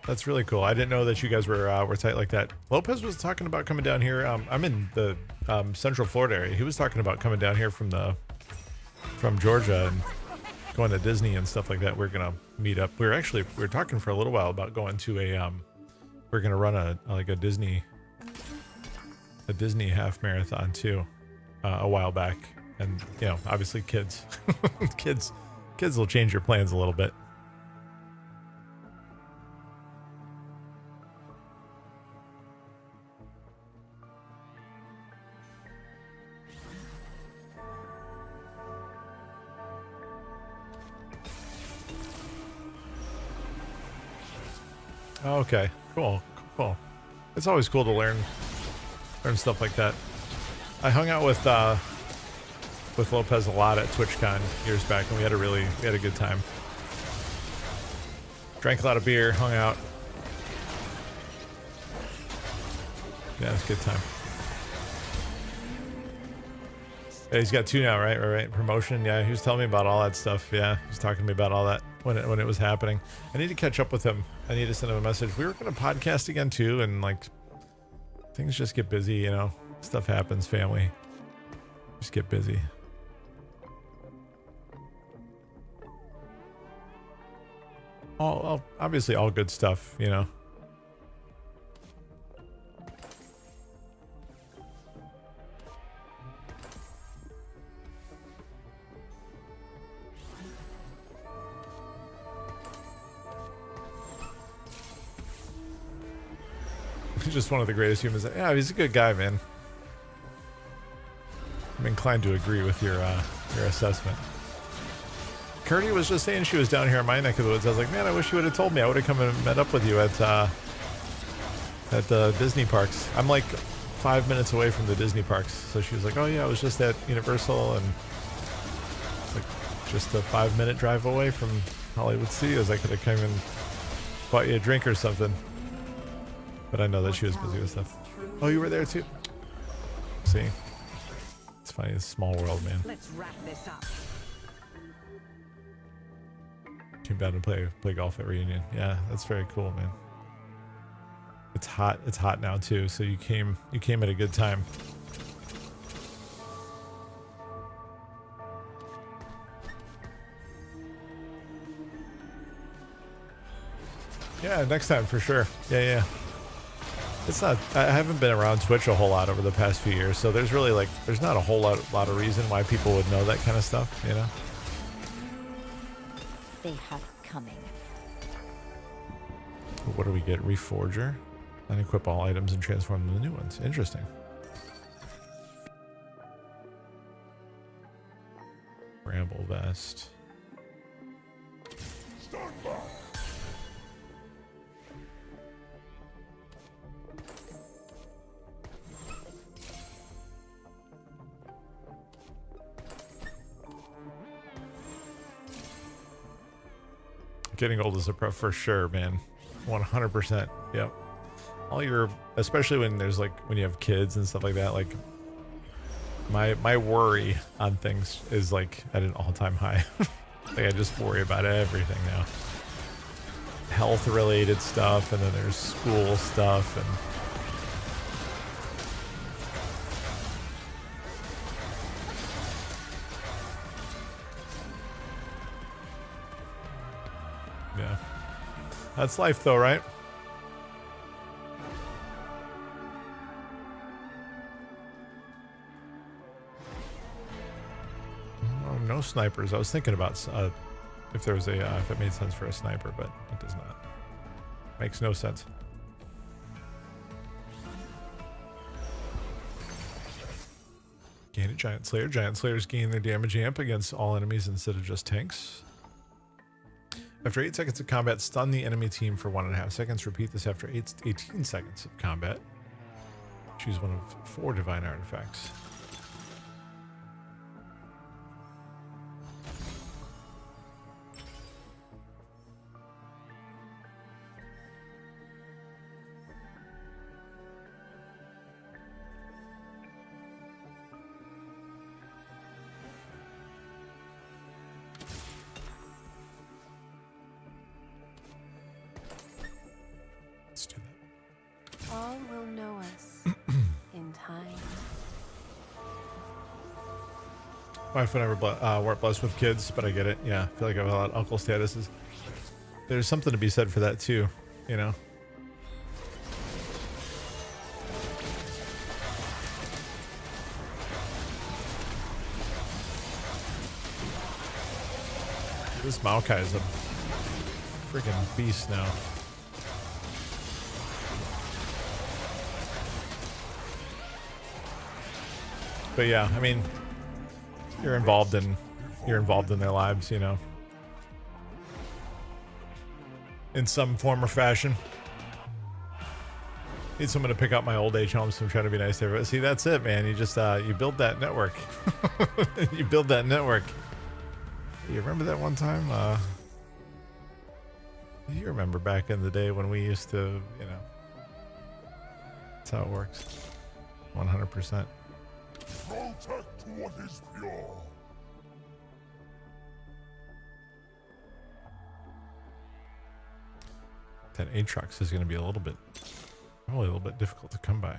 A: That's really cool. I didn't know that you guys were tight like that. Lopez was talking about coming down here. I'm in the Central Florida area. He was talking about coming down here from Georgia and going to Disney and stuff like that. We're gonna meet up. We were talking for a little while about going to a we're gonna run a Disney half marathon too a while back. And you know, obviously kids kids will change your plans a little bit. Okay, cool. It's always cool to learn stuff like that. I hung out with Lopez a lot at TwitchCon years back, and we had a good time. Drank a lot of beer, hung out. Yeah, it was a good time. Yeah, he's got 2 now, right? Promotion. Yeah, he was telling me about all that stuff. Yeah, he was talking to me about all that when it was happening. I need to catch up with him. I need to send him a message. We were going to podcast again too, and like things just get busy, you know. Stuff happens, family. Just get busy. Obviously all good stuff, you know. He's just one of the greatest humans. Yeah, he's a good guy, man. I'm inclined to agree with your assessment. Curdy was just saying she was down here in my neck of the woods. I was like, man, I wish you would have told me. I would have come and met up with you at the Disney parks. I'm like 5 minutes away from the Disney parks. So she was like, oh yeah, I was just at Universal, and it's like just a 5-minute drive away from Hollywood Studios. I could have come and bought you a drink or something. But I know that she was busy with stuff. Oh, you were there too? See? It's funny, it's a small world, man.
C: Let's wrap this up.
A: Came down to play golf at Reunion. Yeah, that's very cool, man. It's hot. It's hot now too. So you came at a good time. Yeah, next time for sure. Yeah. It's not. I haven't been around Twitch a whole lot over the past few years, so there's really there's not a whole lot of reason why people would know that kind of stuff, you know.
G: They have it coming.
A: What do we get? Reforger. Unequip all items and transform them into new ones. Interesting. Bramble vest.
D: Stand back.
A: Getting old is a pro for sure, man. 100%. Yep. All your, especially when there's when you have kids and stuff like that, my worry on things is at an all-time high. I just worry about everything now. Health related stuff, and then there's school stuff, and yeah. That's life though, right? Oh, no snipers. I was thinking about if there was if it made sense for a sniper, but it does not. Makes no sense. Gain a Giant Slayer. Giant Slayers gain their damage amp against all enemies instead of just tanks. After 8 seconds of combat, stun the enemy team for 1.5 seconds. Repeat this after 18 seconds of combat. Choose one of 4 divine artifacts. Let's do that.
E: All will know us in time.
A: Wife never weren't blessed with kids, but I get it. Yeah, I feel like I have a lot of uncle statuses. There's something to be said for that too, you know. This Maokai is a freaking beast now. But yeah, I mean, you're involved in their lives, you know, in some form or fashion. Need someone to pick up my old age homes, so I'm trying to be nice to everybody. See, that's it, man. You just you build that network. You build that network. You remember that one time? You remember back in the day when we used to, you know. That's how it works. 100%.
D: Protect what is pure.
A: That Aatrox is going to be probably a little bit difficult to come by.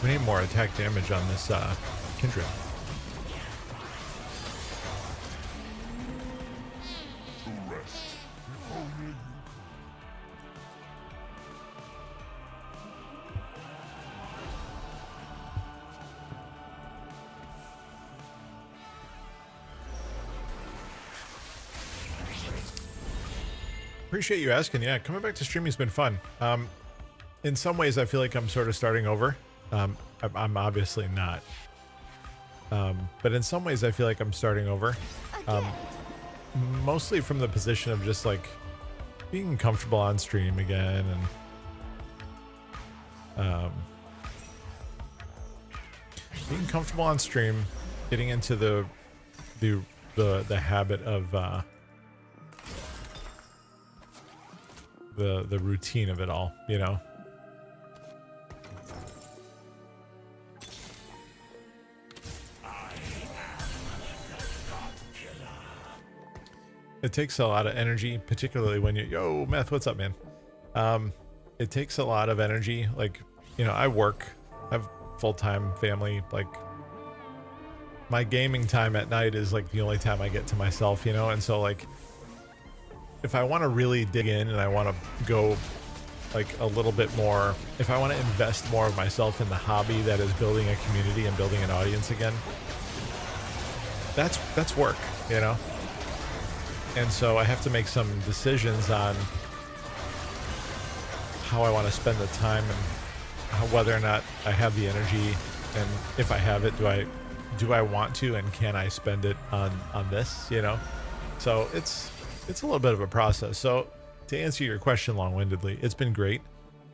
A: We need more attack damage on this Kindred.
D: To rest. If only you
A: Appreciate you asking. Yeah, coming back to streaming's been fun. In some ways, I feel like I'm sort of starting over. I'm obviously not. But in some ways, I feel like I'm starting over. Mostly from the position of just being comfortable on stream again, and Being comfortable on stream, getting into the habit of the routine of it all, you know. It takes a lot of energy, particularly when yo, Meth, what's up, man? It takes a lot of energy. Like, you know, I work, I have full-time family. Like, my gaming time at night is like the only time I get to myself, you know? And so, like, if I want to really dig in and I want to go like a little bit more, if I want to invest more of myself in the hobby that is building a community and building an audience again, that's work, you know? And so I have to make some decisions on how I want to spend the time and whether or not I have the energy, and if I have it, do I want to, and can I spend it on this, you know? So it's a little bit of a process. So to answer your question long-windedly, it's been great,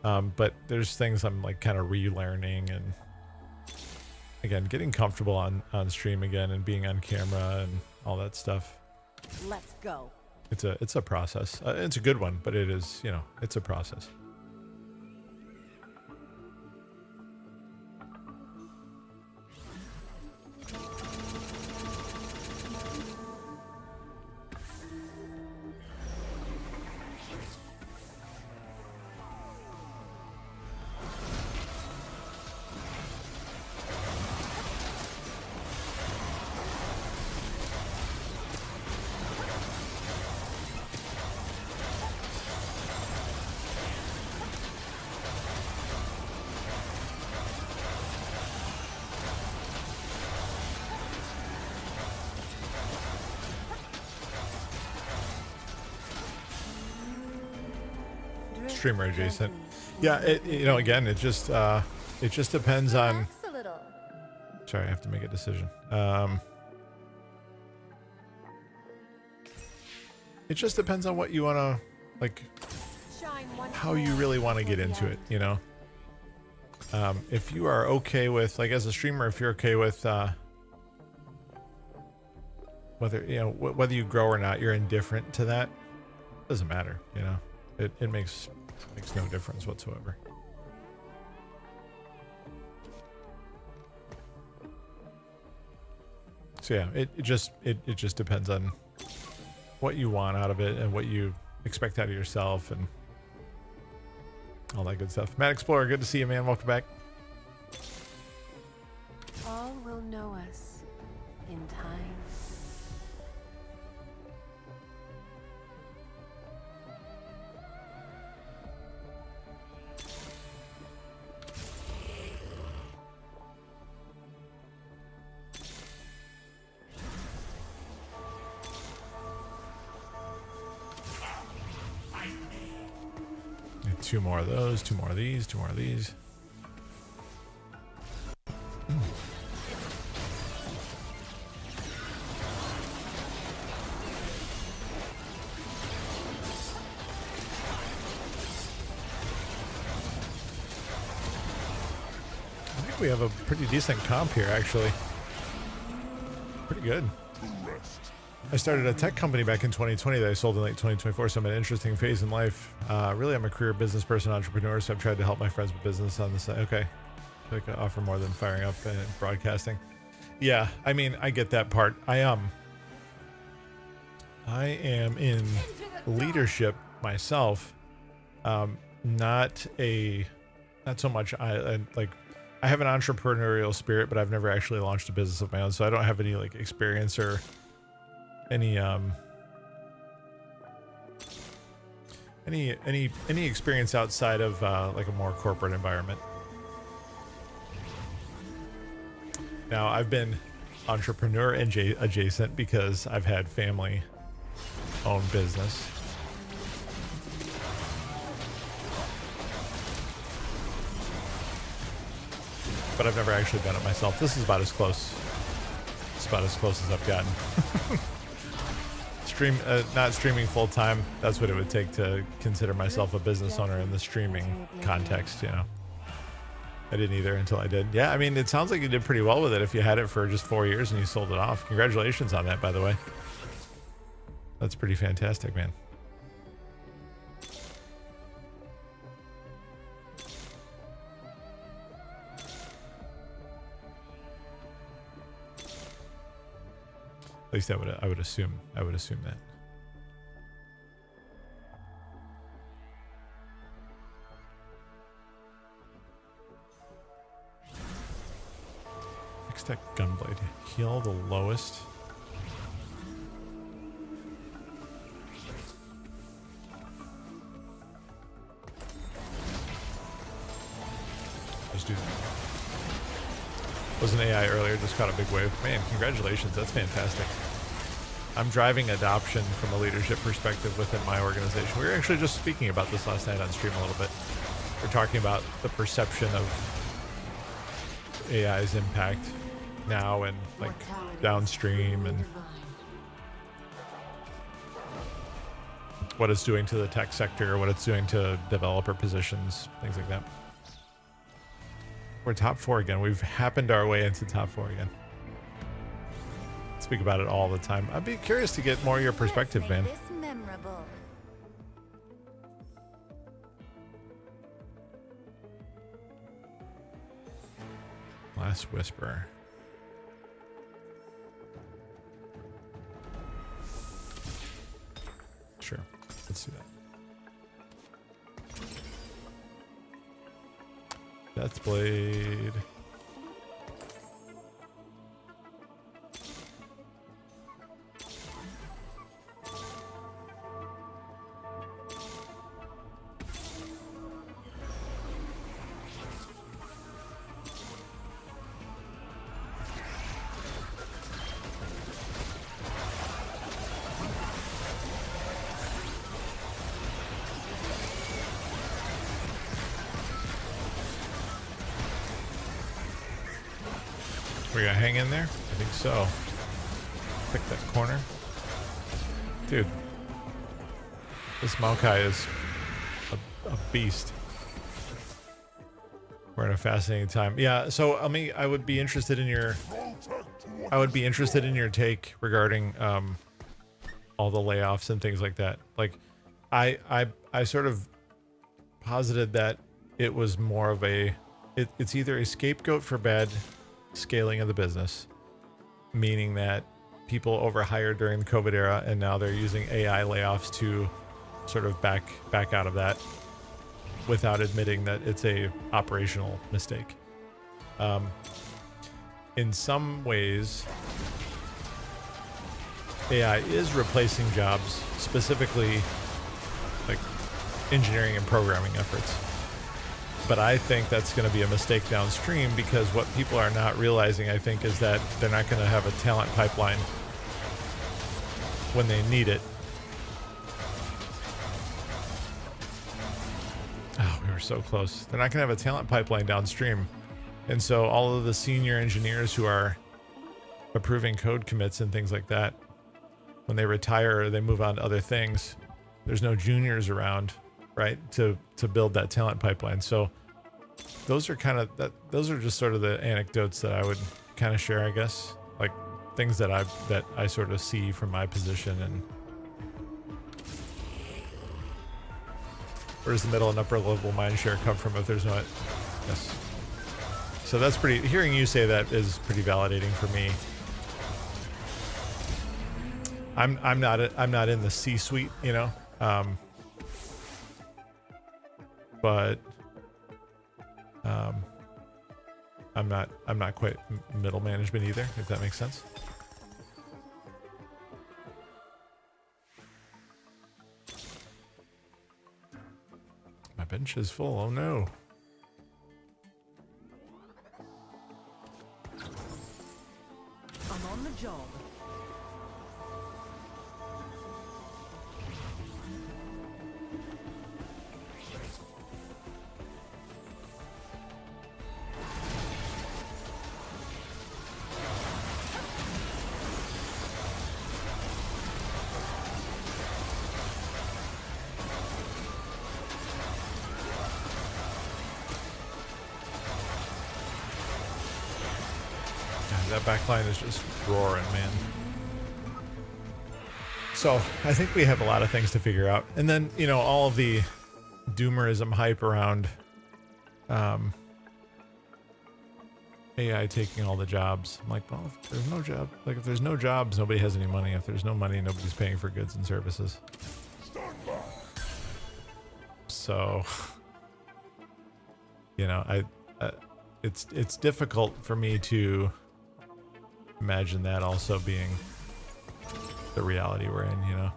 A: but there's things I'm like kind of relearning, and again, getting comfortable on stream again and being on camera and all that stuff.
C: Let's go.
A: It's a process. It's a good one, but it is, you know, it's a process. Streamer adjacent. Yeah, you know, again, it just depends on.
G: Relax a little.
A: Sorry, I have to make a decision. It just depends on what you want to, like, how you really want to get into it, you know? If you are okay with, like, as a streamer, if you're okay with whether, you know, whether you grow or not, you're indifferent to that, doesn't matter, you know? It makes no difference whatsoever. So yeah, it just depends on what you want out of it and what you expect out of yourself and all that good stuff. Matt Explorer, good to see you, man. Welcome back.
E: All will know us in time.
A: Two more of those, two more of these, two more of these. I think we have a pretty decent comp here, actually. Pretty good. I started a tech company back in 2020 that I sold in late 2024, so I'm in an interesting phase in life. Really, I'm a career business person, entrepreneur, so I've tried to help my friends with business on the side. Okay. I could offer more than firing up and broadcasting. Yeah, I mean, I get that part. I am in leadership myself. Not so much. I have an entrepreneurial spirit, but I've never actually launched a business of my own, so I don't have any like experience or any experience outside of like a more corporate environment. Now, I've been entrepreneur adjacent because I've had family owned business. But I've never actually done it myself. This is about as close. It's about as close as I've gotten. Not streaming full time. That's what it would take to consider myself a business owner in the streaming context, you know. I didn't either until I did. Yeah, I mean, it sounds like you did pretty well with it if you had it for just 4 years and you sold it off. Congratulations on that, by the way. That's pretty fantastic, man. At least I would assume that. Fix that gunblade. Heal the lowest. Just do that. Was an AI earlier, just caught a big wave. Man, congratulations, that's fantastic. I'm driving adoption from a leadership perspective within my organization. We were actually just speaking about this last night on stream a little bit. We're talking about the perception of AI's impact now and like downstream and what it's doing to the tech sector, what it's doing to developer positions, things like that. We're top 4 again. We've happened our way into top 4 again. Speak about it all the time. I'd be curious to get more of your perspective, man.
G: This memorable.
A: Last whisper. Sure. Let's do that. Deathblade. We gotta hang in there? I think so. Pick that corner. Dude. This Maokai is a beast. We're in a fascinating time. Yeah, so I would be interested in your take regarding all the layoffs and things like that. Like I sort of posited that it was more of it's either a scapegoat for bad scaling of the business, meaning that people overhired during the COVID era and now they're using AI layoffs to sort of back out of that without admitting that it's a operational mistake. In some ways, AI is replacing jobs, specifically like engineering and programming efforts. But I think that's going to be a mistake downstream, because what people are not realizing, I think, is that they're not going to have a talent pipeline when they need it. Oh, we were so close. They're not going to have a talent pipeline downstream. And so all of the senior engineers who are approving code commits and things like that, when they retire or they move on to other things, there's no juniors around, right, to build that talent pipeline. So those are those are just sort of the anecdotes that I would kind of share, I guess, like things that I sort of see from my position. And where does the middle and upper level mind share come from if there's no? Yes. So that's pretty. Hearing you say that is pretty validating for me. I'm not in the C-suite, you know, but I'm not quite middle management either, if that makes sense. My bench is full. Oh no.
C: I'm on the job.
A: That back line is just roaring, man. So I think we have a lot of things to figure out. And then, you know, all of the doomerism hype around AI taking all the jobs. I'm like, well, if there's no job, like if there's no jobs, nobody has any money. If there's no money, nobody's paying for goods and services. So, you know, it's difficult for me to imagine that also being the reality we're in, you know.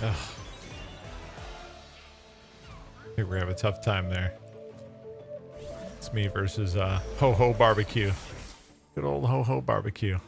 A: Ugh. I think we're gonna have a tough time there. It's me versus Ho Ho Barbecue. Good old Ho Ho Barbecue.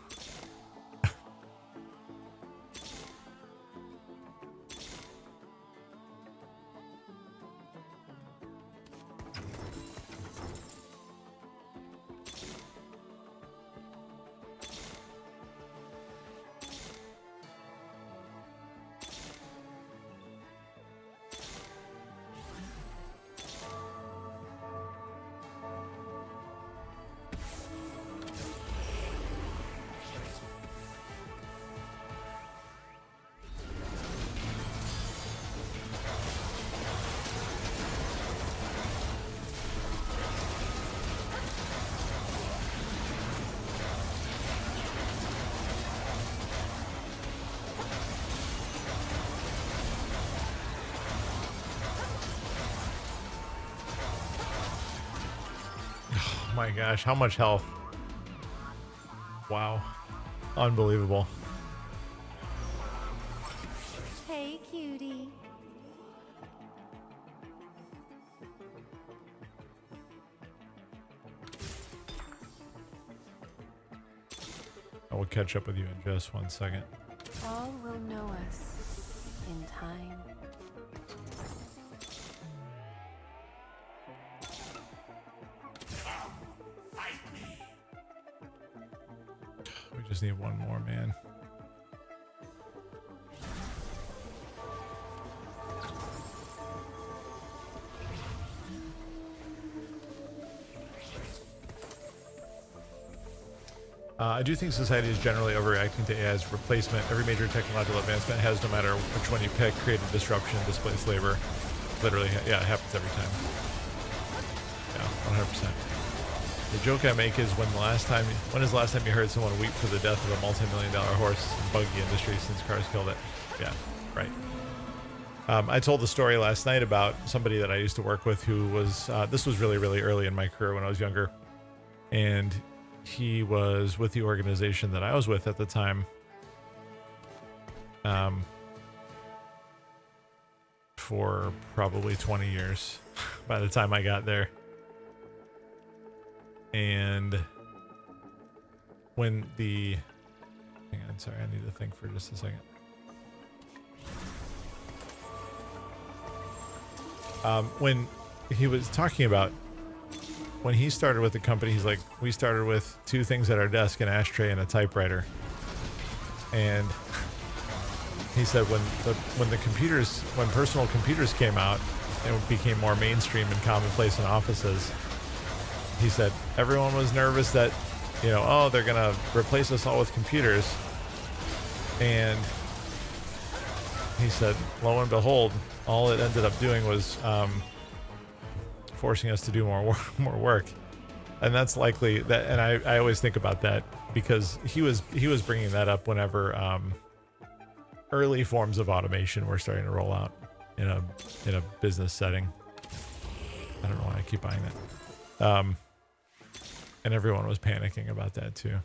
A: My gosh, how much health. Wow. Unbelievable.
G: Hey, cutie.
A: I will catch up with you in just 1 second.
E: All will know us in time.
A: We just need one more, man. I do think society is generally overreacting to AI's replacement. Every major technological advancement has, no matter which one you pick, created disruption and displaced labor. Literally, yeah, it happens every time. Yeah, 100%. The joke I make is when is the last time you heard someone weep for the death of a multi-million-dollar horse and buggy industry since cars killed it? Yeah, right. I told the story last night about somebody that I used to work with who was, this was really, really early in my career when I was younger. And he was with the organization that I was with at the time. For probably 20 years by the time I got there. And when the, hang on, sorry, I need to think for just a second. When he was talking about when he started with the company, he's like, we started with 2 things at our desk, an ashtray and a typewriter. And he said when personal computers came out and became more mainstream and commonplace in offices, he said everyone was nervous that, you know, oh, they're going to replace us all with computers. And he said, lo and behold, all it ended up doing was forcing us to do more work. And that's likely that, and I always think about that because he was bringing that up whenever early forms of automation were starting to roll out in a business setting. I don't know why I keep buying that. And everyone was panicking about that too.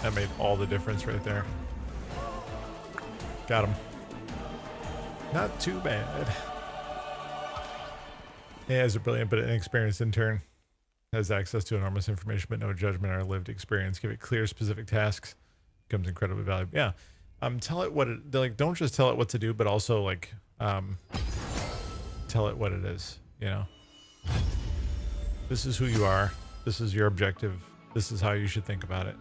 A: That made all the difference right there. Got him. Not too bad. He has a brilliant but inexperienced intern. Has access to enormous information but no judgment or lived experience. Give it clear, specific tasks. Becomes incredibly valuable. Yeah. Tell it what it, like, don't just tell it what to do, but also like, tell it what it is, you know? This is who you are. This is your objective. This is how you should think about it.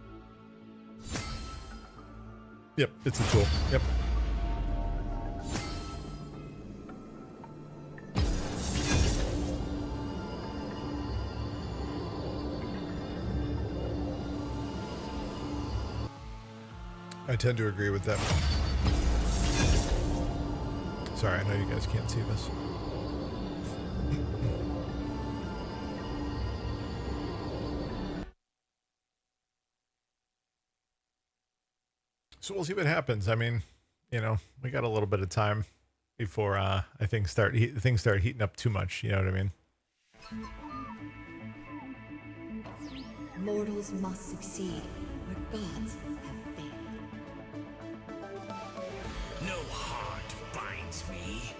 A: Yep, it's a tool. Yep. I tend to agree with that. Sorry, I know you guys can't see this. So we'll see what happens. I mean, you know, we got a little bit of time before I think things start heating up too much. You know what I mean?
G: Mortals must succeed where gods have failed.
H: No heart binds me.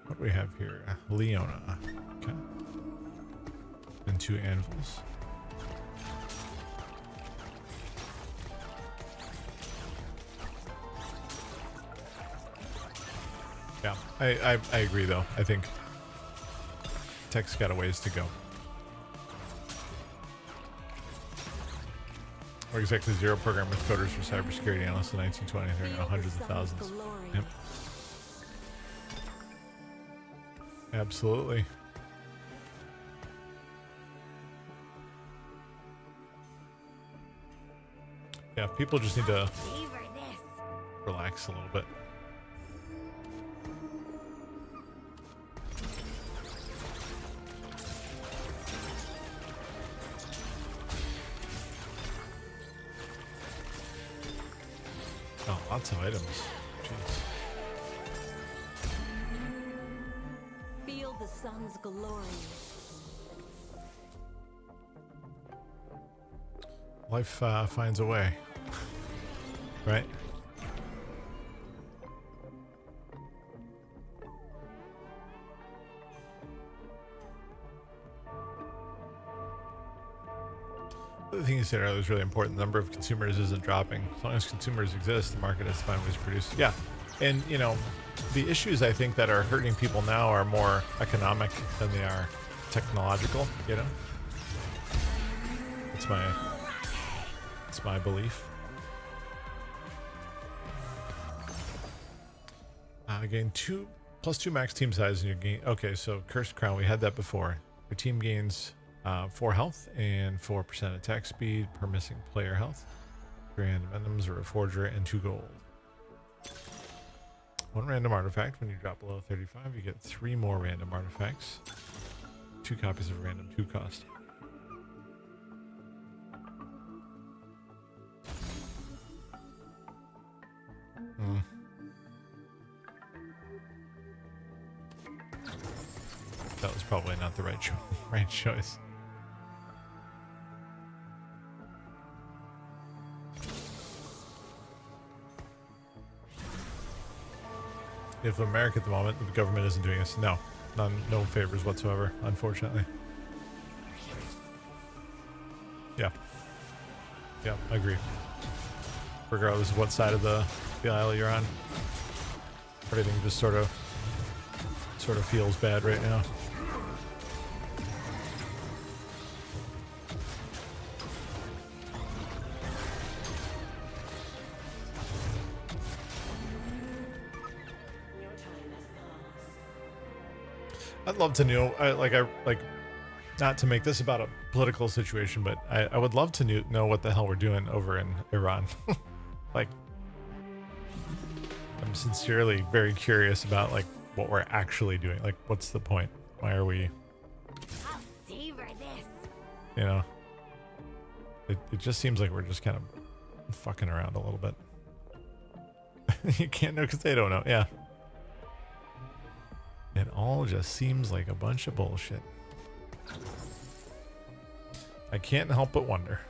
A: What do we have here? Leona. Okay. And 2 anvils. Yeah, I agree though. I think tech's got a ways to go. Or exactly 0 program with coders for cybersecurity analysts in 1920. There are now hundreds of thousands. Yep. Absolutely. Yeah, people just need to
B: Savor this.
A: relax a little bit. Oh, lots of items. Jeez.
C: Feel the sun's glory.
A: Life finds a way, right? The thing you said earlier is really important. The number of consumers isn't dropping. As long as consumers exist, the market has to find ways to produce. Yeah, and you know, the issues I think that are hurting people now are more economic than they are technological. You know, it's my belief. Gain +2 max team size and you gain. Okay, so Cursed Crown, we had that before. Your team gains 4 health and 4% attack speed per missing player health. 3 random items or a forger and 2 gold. 1 random artifact. When you drop below 35, you get 3 more random artifacts. 2 copies of random 2 cost. That was probably not the right choice. If America at the moment, the government isn't doing this. No, no favors whatsoever, unfortunately. Yeah, I agree. Regardless of what side of the aisle you're on, everything just sort of feels bad right now. I'd love to know, not to make this about a political situation, but I would love to know what the hell we're doing over in Iran. Like, I'm sincerely very curious about like what we're actually doing. Like, what's the point? Why are we?
B: I'll savor this.
A: You know, it just seems like we're just kind of fucking around a little bit. You can't know because they don't know. Yeah. It all just seems like a bunch of bullshit. I can't help but wonder.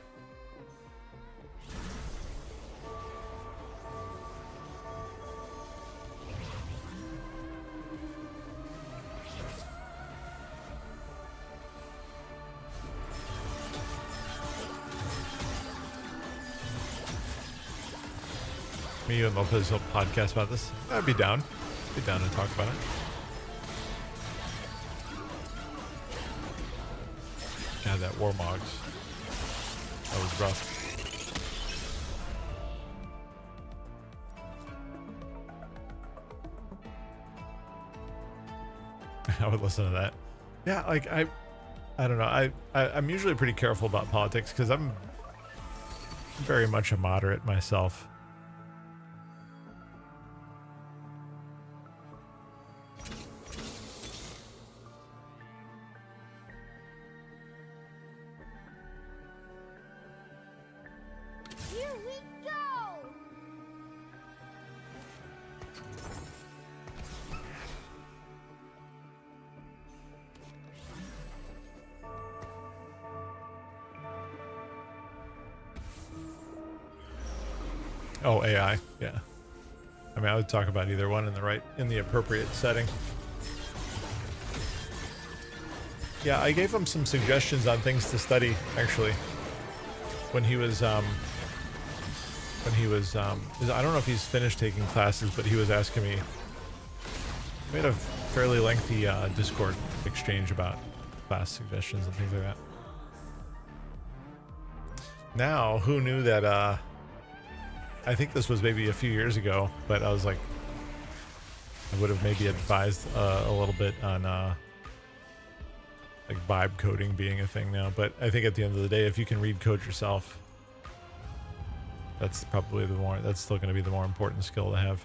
A: Me and Lopez will podcast about this. I'd be down. Be down to talk about it. God, that Warmogs. That was rough. I would listen to that. Yeah, like I don't know. I'm usually pretty careful about politics because I'm very much a moderate myself.
B: Here we go!
A: Oh, AI. Yeah. I mean, I would talk about either one in the appropriate setting. Yeah, I gave him some suggestions on things to study, actually. When he was I don't know if he's finished taking classes, but he was asking me. We had a fairly lengthy Discord exchange about class suggestions and things like that. Now, who knew that, I think this was maybe a few years ago, but I was like, I would have maybe advised a little bit on like vibe coding being a thing now. But I think at the end of the day, if you can read code yourself, that's probably that's still going to be the more important skill to have.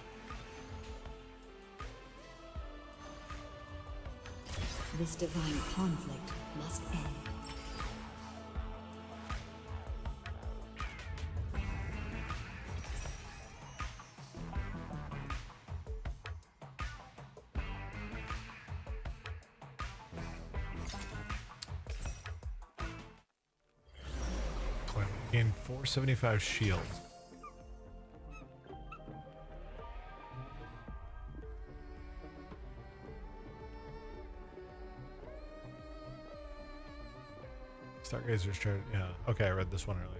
C: This divine conflict must end.
A: Gain 475 shield. Stargazer's chart. Yeah. Okay, I read this one earlier.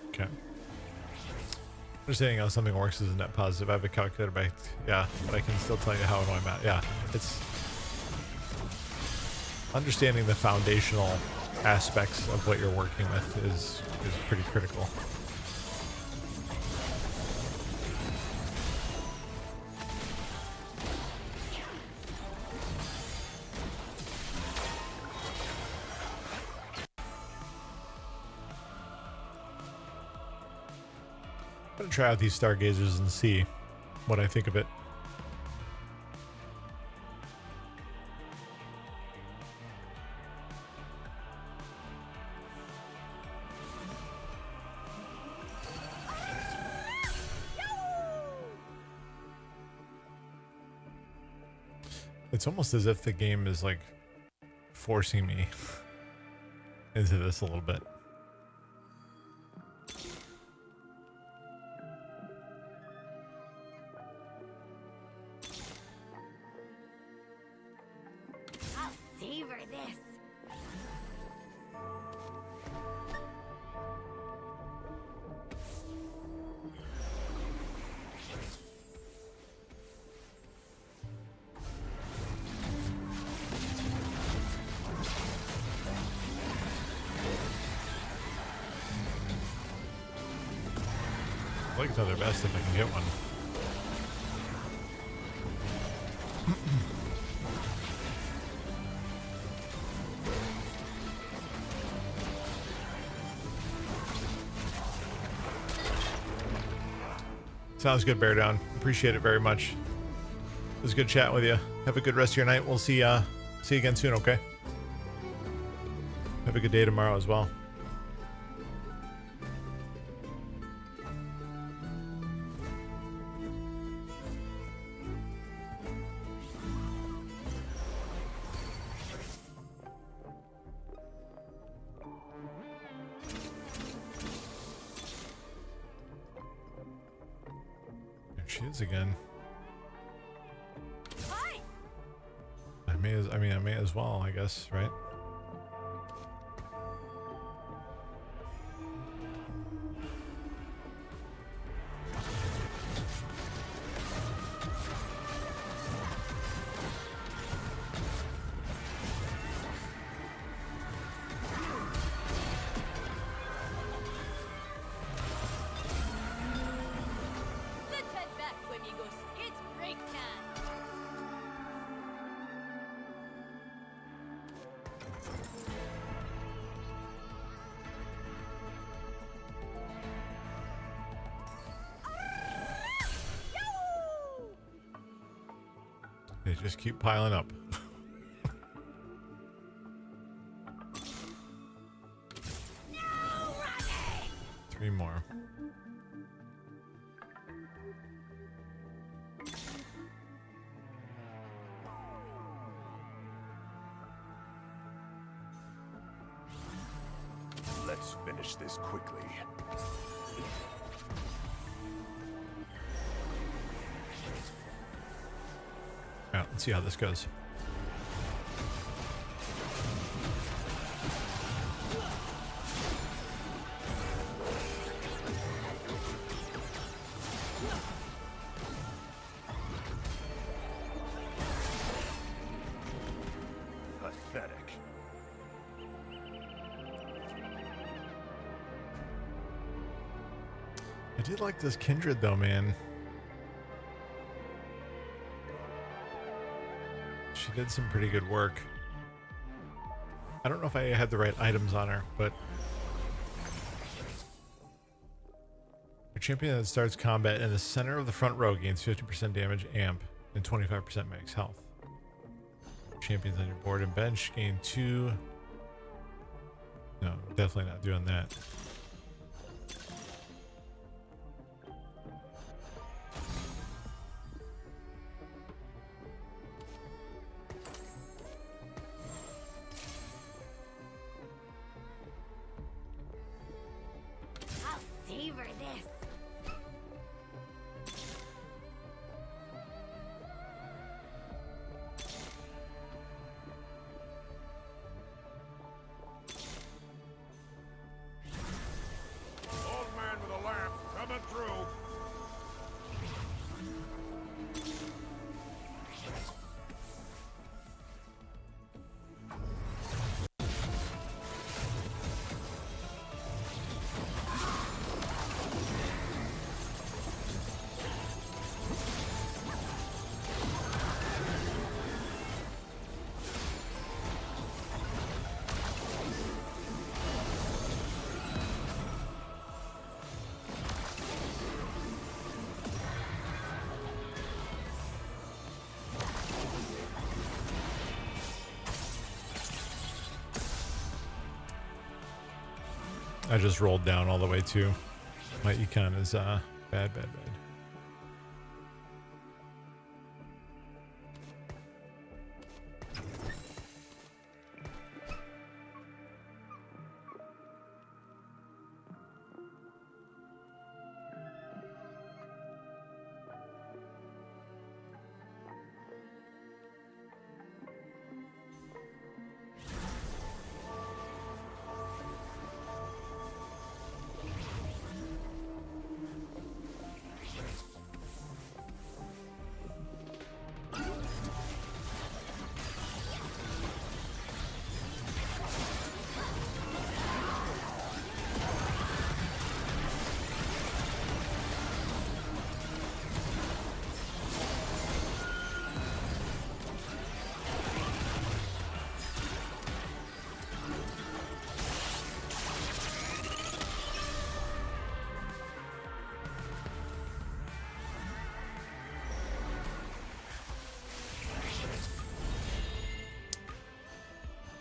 A: Okay. Understanding how something works is a net positive. I have a calculator back. Yeah, but I can still tell you how I'm at. Yeah, it's understanding the foundational aspects of what you're working with is pretty critical. I'm gonna try out these stargazers and see what I think of it. It's almost as if the game is like forcing me into this a little bit.
B: I'll savor this.
A: I'd like to do their best if I can get one. Sounds good, Bear Down. Appreciate it very much. It was good chatting with you. Have a good rest of your night. We'll see you again soon, okay? Have a good day tomorrow as well. There she is again. I may as well, I guess, right?
B: Let's head back, amigos. It's break time.
A: They just keep piling up. Three more.
D: Let's finish this quickly.
A: Yeah, let's see how this goes.
D: Pathetic.
A: I did like this Kindred though, man. She did some pretty good work. I don't know if I had the right items on her, but a champion that starts combat in the center of the front row gains 50% damage amp and 25% max health. Champions on your board and bench gain 2. No, definitely not doing that.
B: I'll savor this.
D: Old man with a lamp coming through.
A: I just rolled down all the way too. My econ is bad.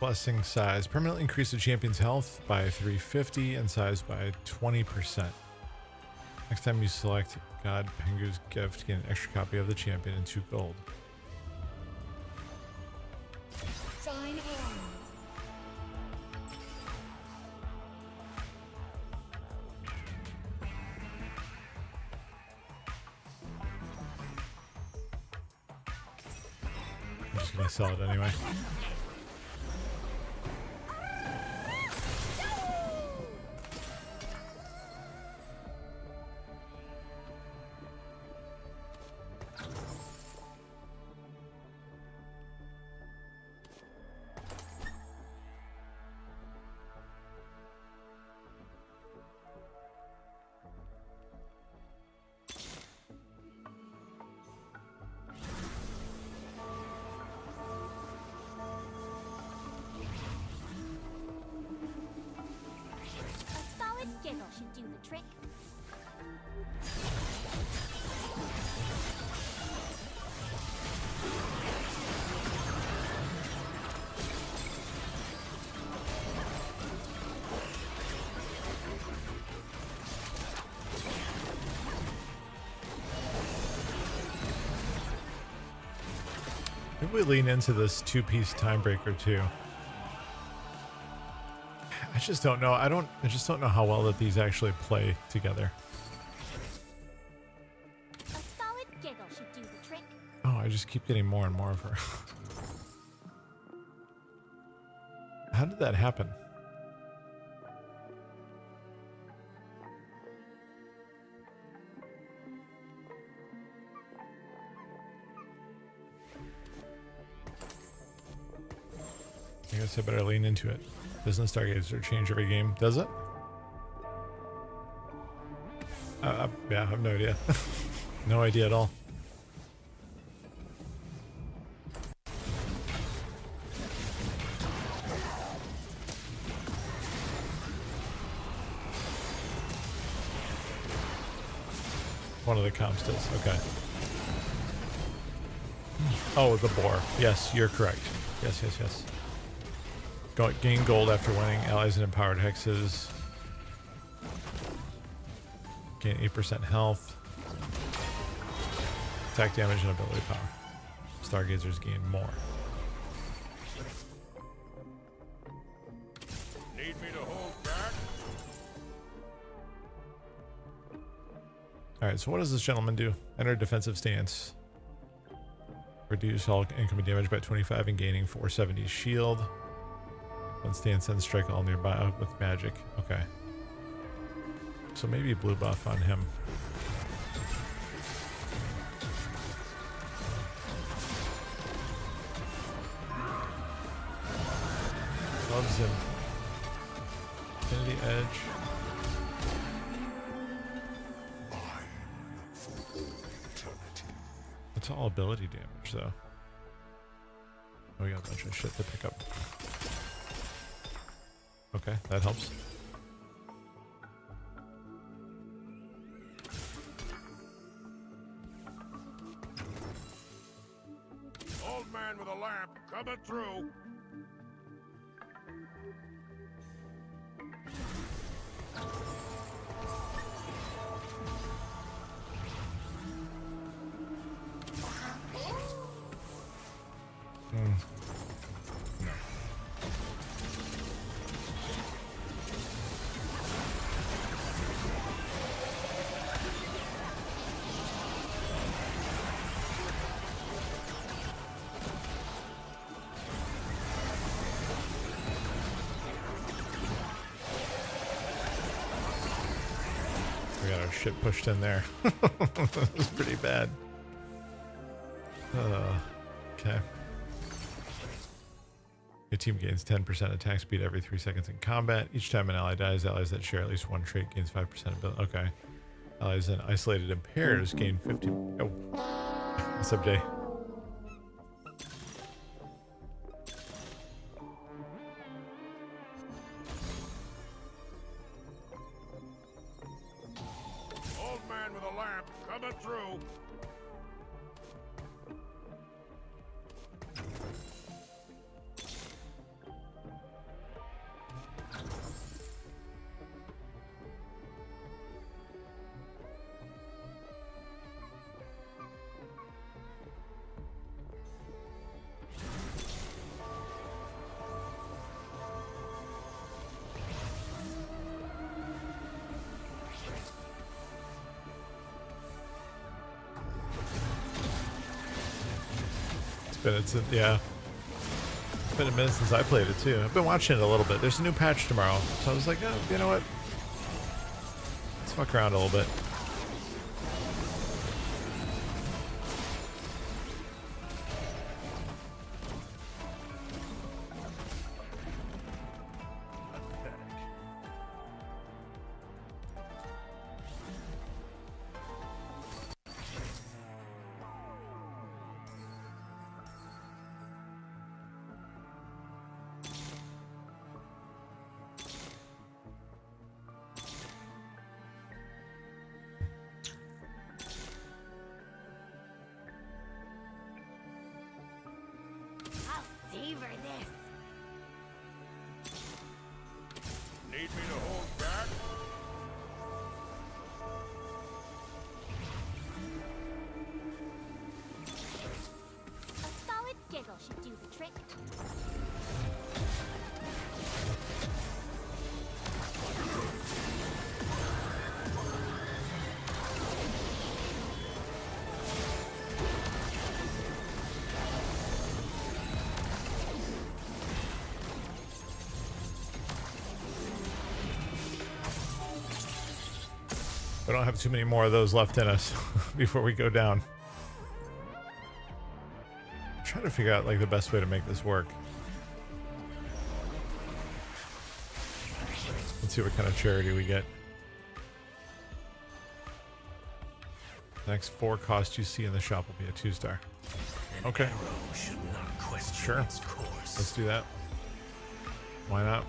A: Blessing size. Permanently increase the champion's health by 350 and size by 20%. Next time you select God Pengu's gift, get an extra copy of the champion and 2 gold.
C: Sign on.
A: I'm just gonna sell it anyway.
B: A solid giggle should do the trick.
A: Maybe we lean into this 2-piece time breaker too. I just don't know. I just don't know how well that these actually play together.
B: A solid giggle should do the trick.
A: Oh, I just keep getting more and more of her. How did that happen? I guess I better lean into it. Doesn't Stargazer change every game? Does it? Yeah, I have no idea. No idea at all. One of the comps does. Okay. Oh, the boar. Yes, you're correct. Yes, yes, yes. Gain gold after winning allies and empowered hexes. Gain 8% health. Attack damage and ability power. Stargazers gain more.
D: Need me to hold back?
A: Alright, so what does this gentleman do? Enter defensive stance. Reduce all incoming damage by 25 and gaining 470 shield. One stance and strike all nearby with magic. Okay. So maybe blue buff on him. Loves him. Infinity edge. It's all ability damage though. Oh, we got a bunch of shit to pick up. Okay, that helps.
D: Old man with a lamp coming through.
A: We got our shit pushed in there. That was pretty bad. Okay. Your team gains 10% attack speed every 3 seconds in combat. Each time an ally dies, allies that share at least one trait gains 5% ability. Okay. Allies then isolated in pairs gain 50. Oh. What's up, Jay?
D: Old man with a lamp coming through.
A: Yeah. It's been a minute since I played it too. I've been watching it a little bit. There's a new patch tomorrow, so I was like, oh, you know what? Let's fuck around a little bit.
B: I'll savor this.
D: Need me to hold back?
B: A solid giggle should do the trick.
A: We don't have too many more of those left in us before we go down. I'm trying to figure out like the best way to make this work. Let's see what kind of charity we get. The next 4 costs you see in the shop will be a 2-star. Okay.
H: Should not question
A: Sure.
H: its course.
A: Let's do that. Why not?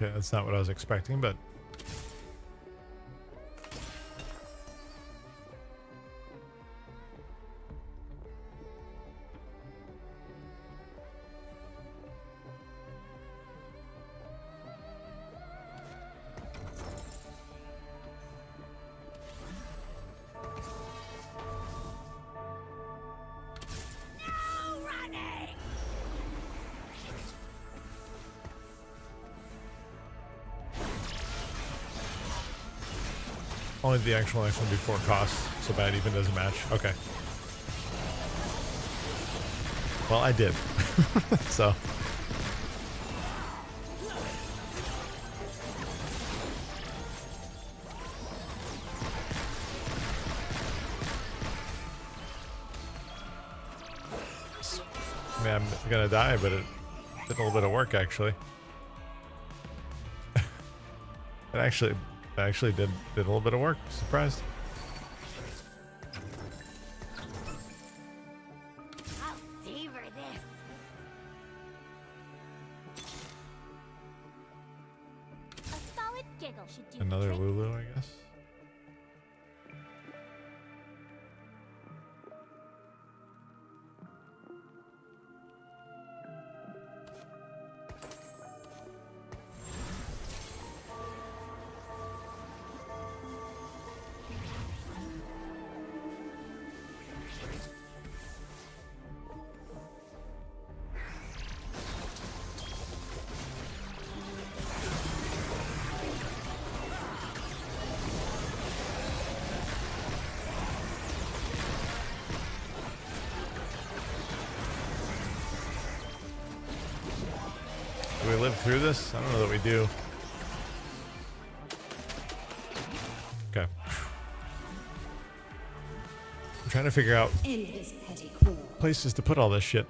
A: Okay, that's not what I was expecting, but only the actual next one before costs, so bad even doesn't match. Okay. Well, I did. So. I mean, I'm gonna die, but it did a little bit of work actually. It actually did a little bit of work. Surprised.
B: I'll savor this. A solid giggle should do
A: Another
B: the trick.
A: Lulu, I guess. Do we live through this? I don't know that we do. Okay. I'm trying to figure out
C: End this petty quarrel.
A: places to put all this shit.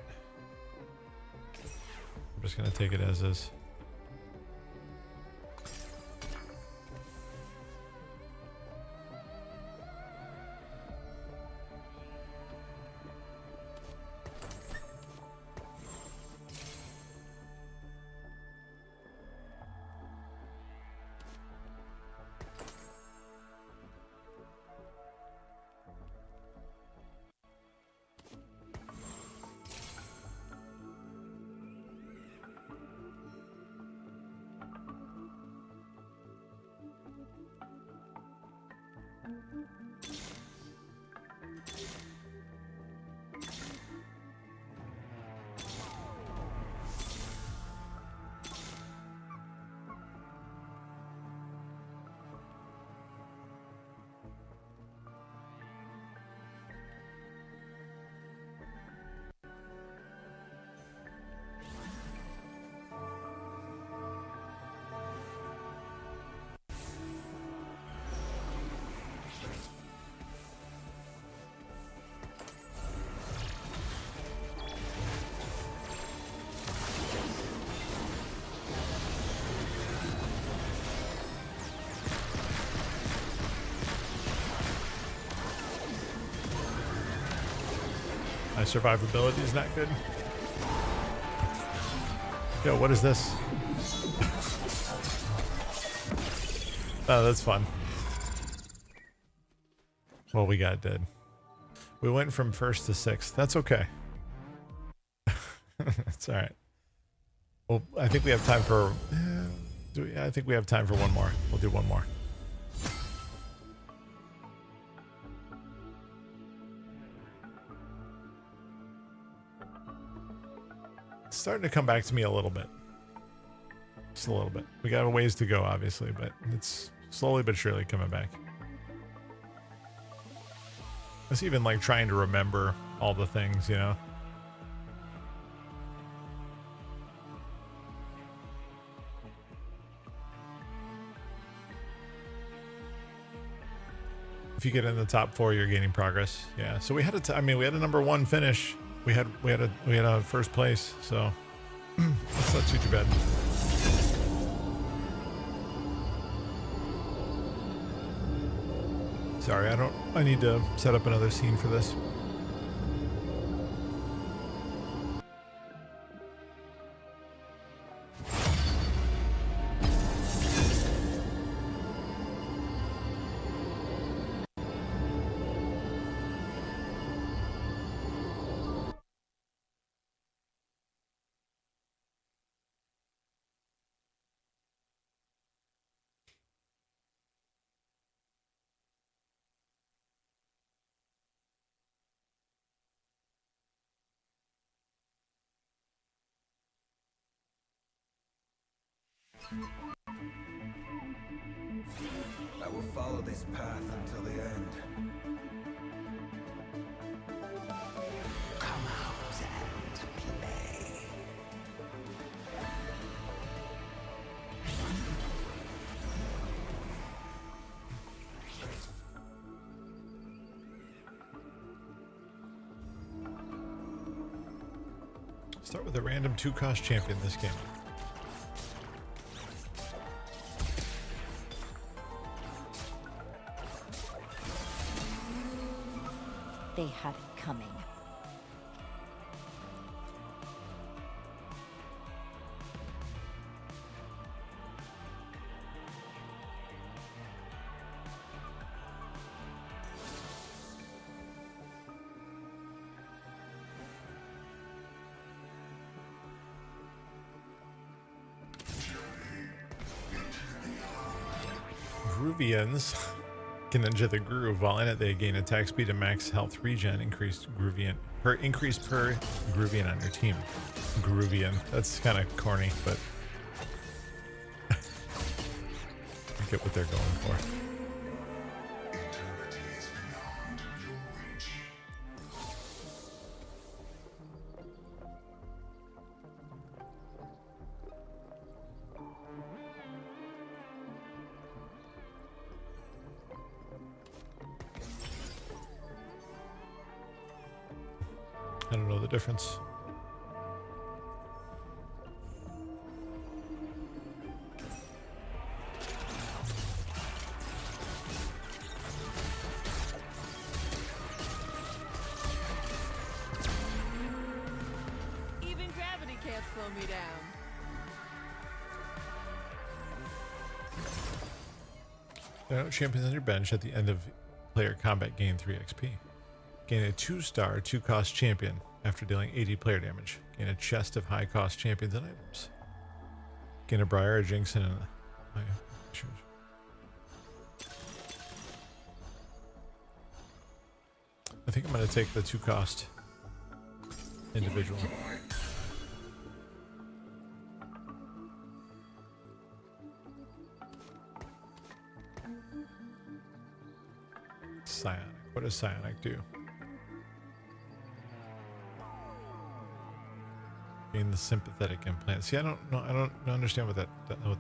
A: I'm just gonna take it as is. My survivability is not good. Yo, what is this? Oh, that's fun. Well, we got dead. We went from first to sixth. That's okay. That's all right. Well, I think we have time for... I think we have time for one more. We'll do one more. It's starting to come back to me a little bit. Just a little bit. We got a ways to go, obviously, but it's slowly but surely coming back. It's even like trying to remember all the things, you know? If you get in the top 4, you're gaining progress. Yeah. So we had I mean, we had a number 1 finish. We had a first place. So that's not too bad. Sorry, I need to set up another scene for this.
H: I will follow this path until the end.
F: Come out and play.
A: Start with a random 2-cost champion this game.
C: They had it coming.
A: Groovians can enter the groove. While in it, they gain attack speed and max health regen, increased per Groovian on your team. Groovian. That's kind of corny, but I get what they're going for. I don't know the difference.
E: Even gravity can't slow me down.
A: Champions on your bench at the end of player combat gain 3 XP. Gain a 2-star, 2-cost champion after dealing 80 player damage. Gain a chest of high-cost champions and items. Gain a Briar, a Jinx, and a... think I'm going to take the 2 cost individual. Psionic. What does psionic do? Gain the sympathetic implant. See, I don't know. I don't understand what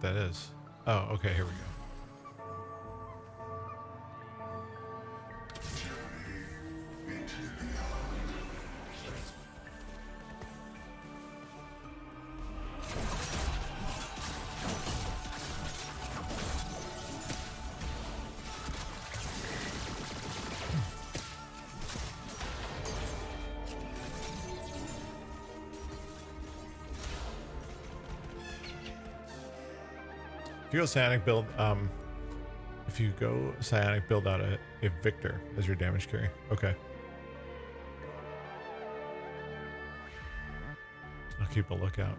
A: that is. Oh, okay. Here we go. If you go psionic build, if you go psionic build out a Victor as your damage carry. Okay. I'll keep a lookout.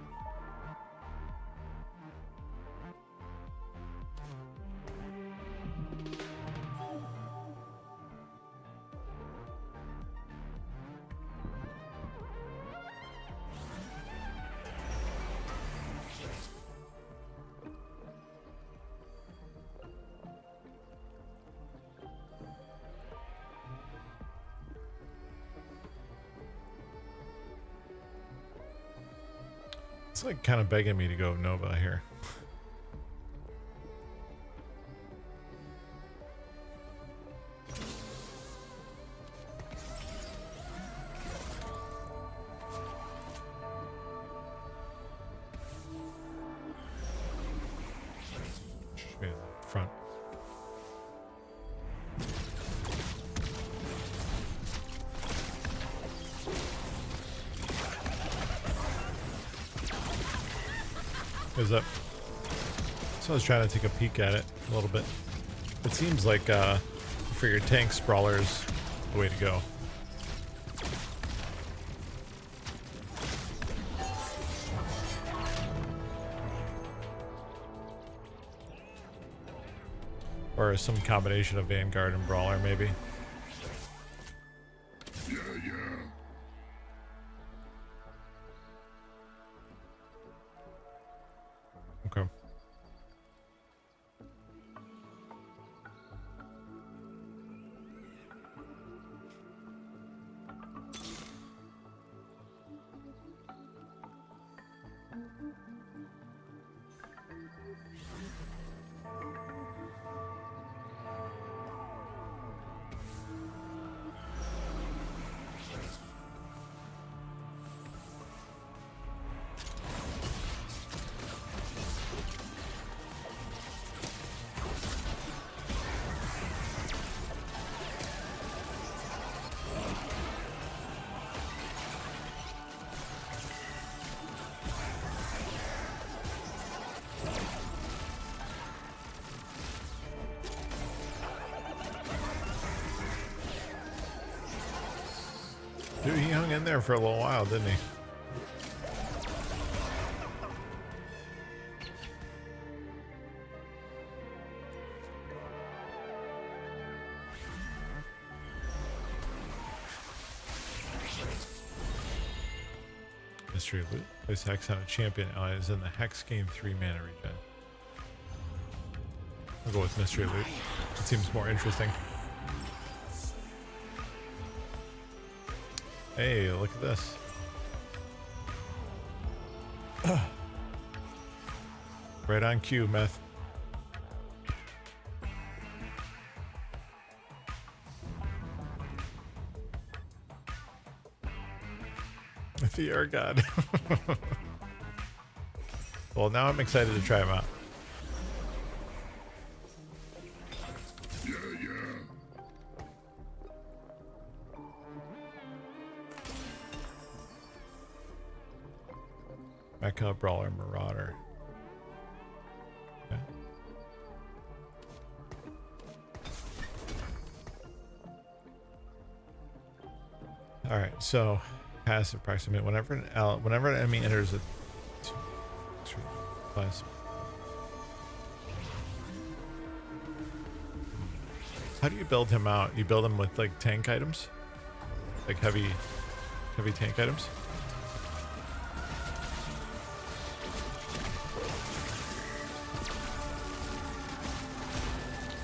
A: It's like kind of begging me to go Nova here. Should be in the front. Is up. So I was trying to take a peek at it a little bit. It seems like for your tank sprawlers, the way to go. Or some combination of Vanguard and Brawler, maybe. Okay. Dude, he hung in there for a little while, didn't he? Mystery loot. Place Hex on a champion ally is in the Hex gain 3 mana regen. I'll go with Mystery loot. It seems more interesting. Hey, look at this. Right on cue, Meth. The air god. Well, now I'm excited to try him out. Mecha, Brawler, Marauder. Okay. Alright, so passive proximate. Whenever an enemy enters a class. How do you build him out? You build him with like tank items? Like heavy tank items.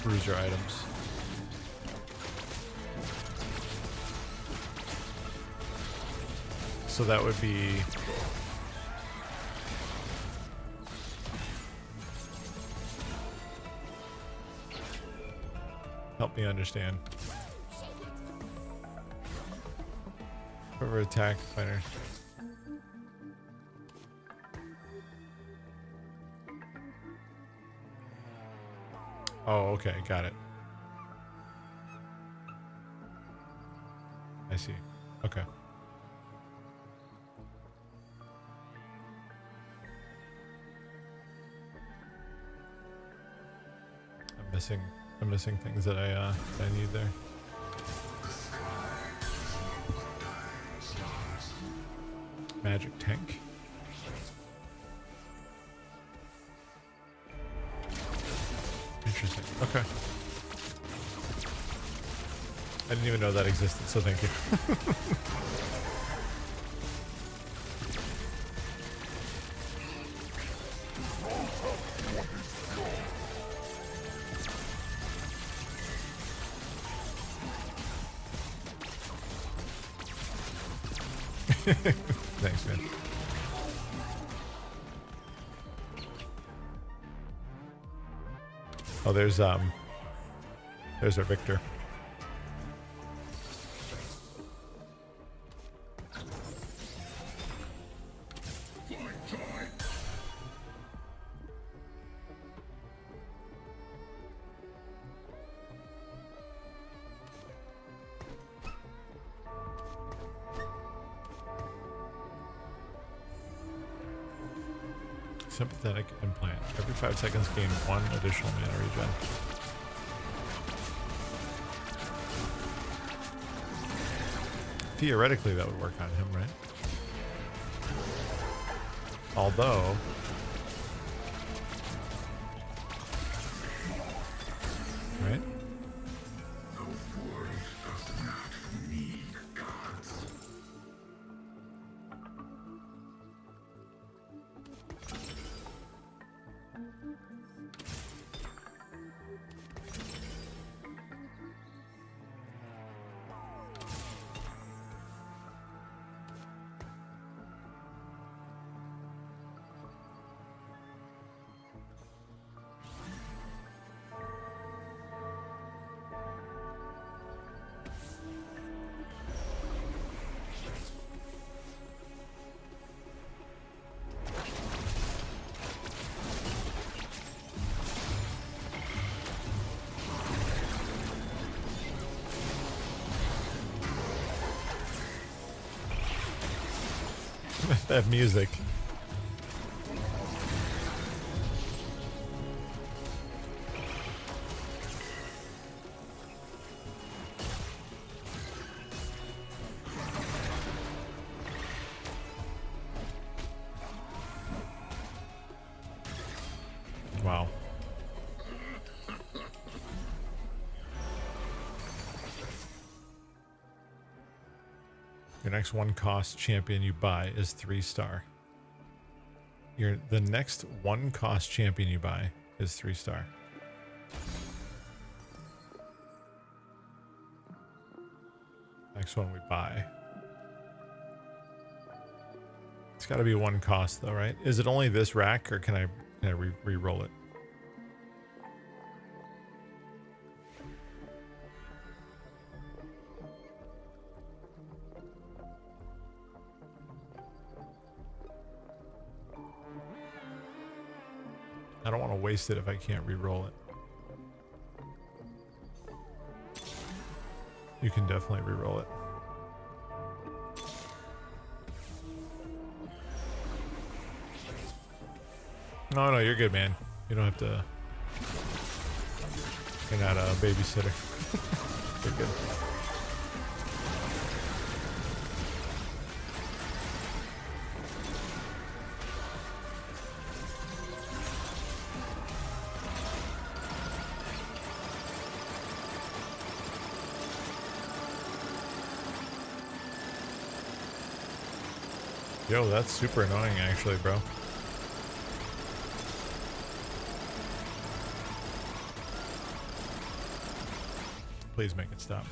A: Bruiser items. So that would be help me understand. Whoever attack fighter. Oh, okay, got it. I see. Okay. I'm missing things that I need there. Magic tank. Interesting. Okay. I didn't even know that existed, so thank you. Thanks, man. Oh, there's our Victor. Sympathetic implant. Every 5 seconds gain 1 additional mana regen. Theoretically that would work on him, right? Although right? That music. Wow. Your next 1 cost champion you buy is 3-star. The next 1 cost champion you buy is 3-star. Next one we buy. It's got to be 1 cost though, right? Is it only this rack, or can I re-roll it? I don't want to waste it if I can't re-roll it. You can definitely re-roll it. No, you're good, man. You don't have to. You're not a babysitter. You're good. Yo, that's super annoying actually, bro. Please make it stop.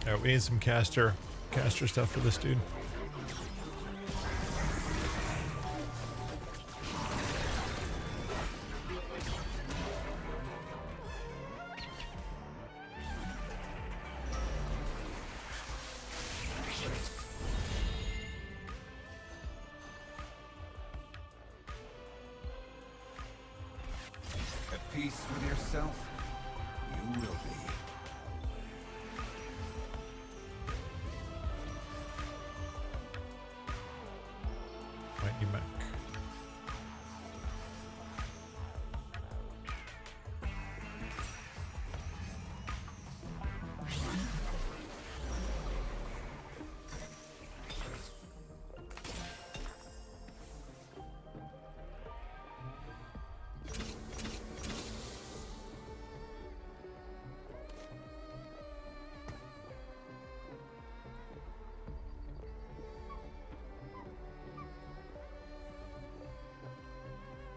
A: Alright, we need some caster stuff for this dude.
F: At peace with yourself, you will be.
A: Mighty Mac.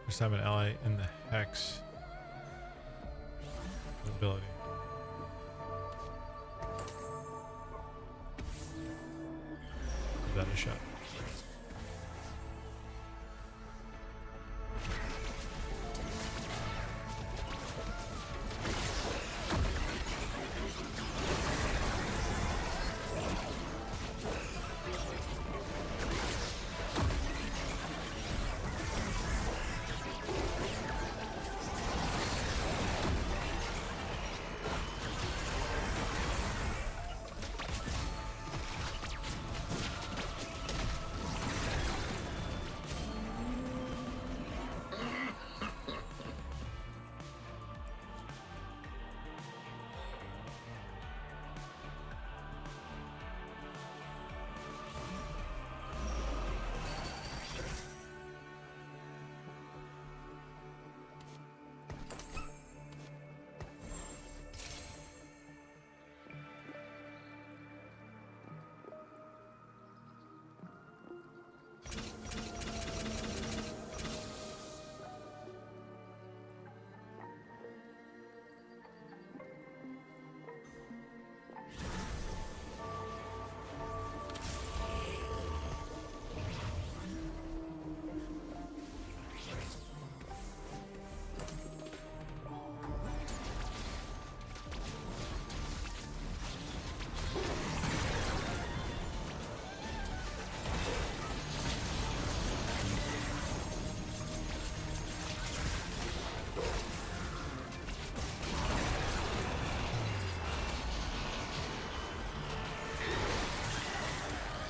A: First time an ally in the hex ability. Give that a shot.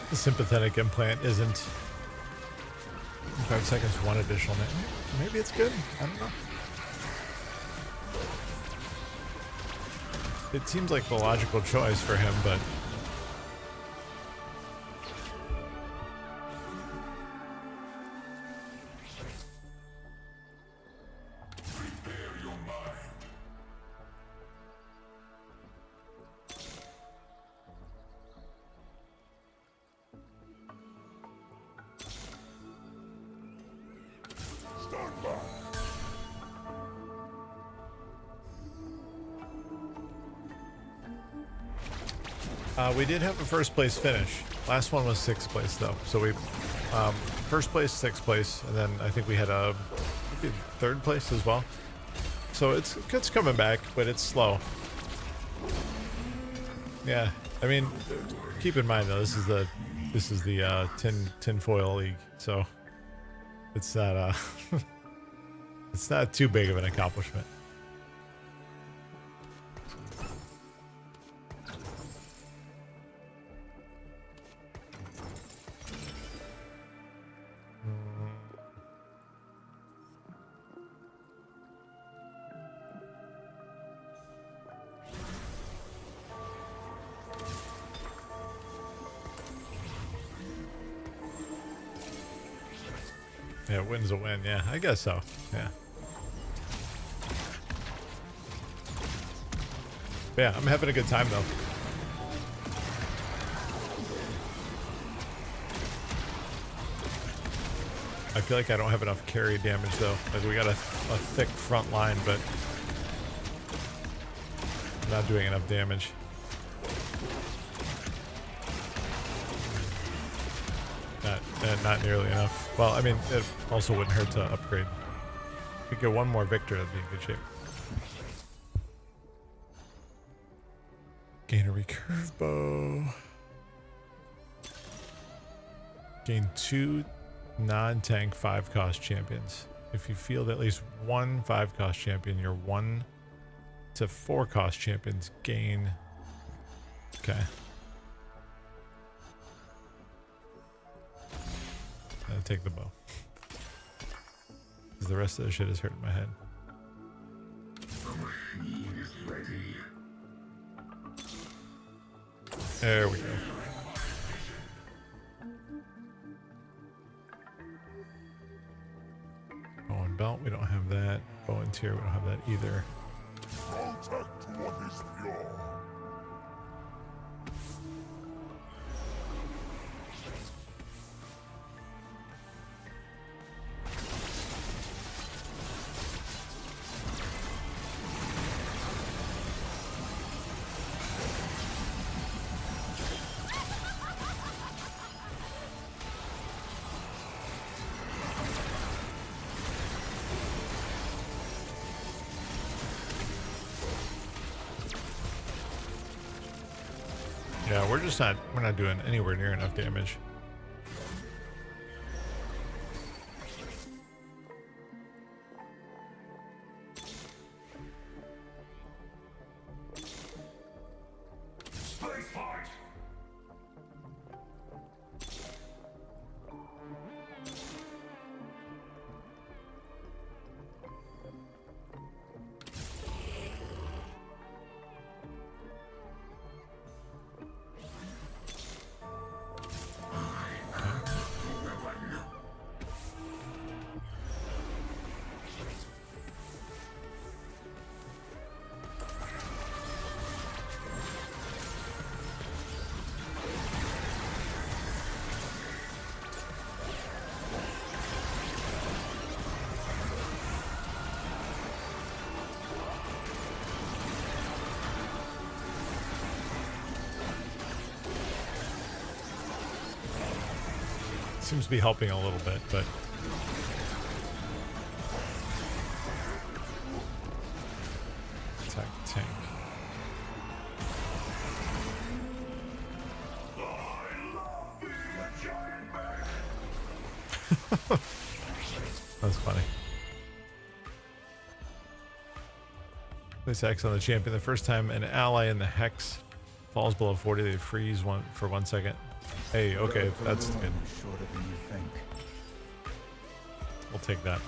A: The sympathetic implant isn't 5 seconds, 1 additional minute. Maybe it's good. I don't know. It seems like the logical choice for him, but We did have a first place finish. Last one was 6th place though. So we first place, 6th place, and then I think we had a 3rd place as well. So it's coming back, but it's slow. Yeah, I mean, keep in mind though, this is the tinfoil league, so it's not it's not too big of an accomplishment. Yeah, win's a win. Yeah, I guess so. Yeah. But yeah, I'm having a good time though. I feel like I don't have enough carry damage though. Like we got a thick front line, but not doing enough damage. Not nearly enough. Well, I mean, it also wouldn't hurt to upgrade. If we get one more victor, that'd be in good shape. Gain a recurve bow. Gain 2 non-tank 5-cost champions. If you field at least one 5-cost champion, your 1 to 4-cost champions gain. Okay. I'll take the bow. Because the rest of the shit is hurting my head. There we go. Bow and belt, we don't have that. Bow and tier, we don't have that either.
D: Protect what is pure.
A: Yeah, we're not doing anywhere near enough damage. Seems to be helping a little bit, but attack tank. That's funny. Place X on the champion. The first time an ally in the hex falls below 40, they freeze for 1 second. Hey, okay, that's good.
F: Shorter than you think.
A: We'll take that.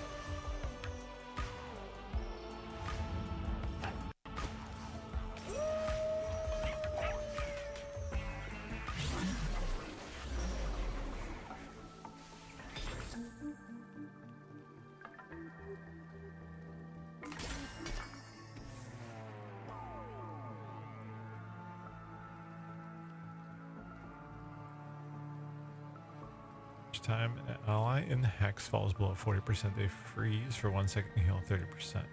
A: Time an ally in the hex falls below 40%, they freeze for 1 second and heal 30%.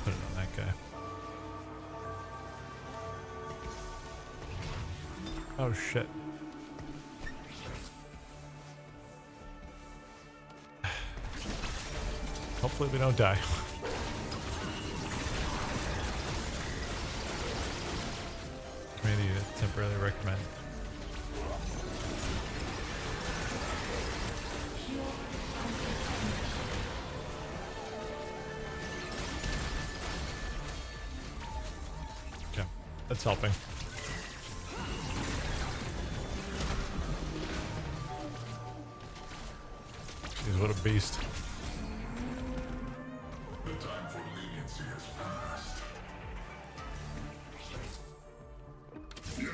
A: Put it on that guy. Oh shit. Hopefully we don't die. Community to temporarily recommend. Okay, that's helping. Jeez, what a beast.
D: The time for leniency has passed. Yeah.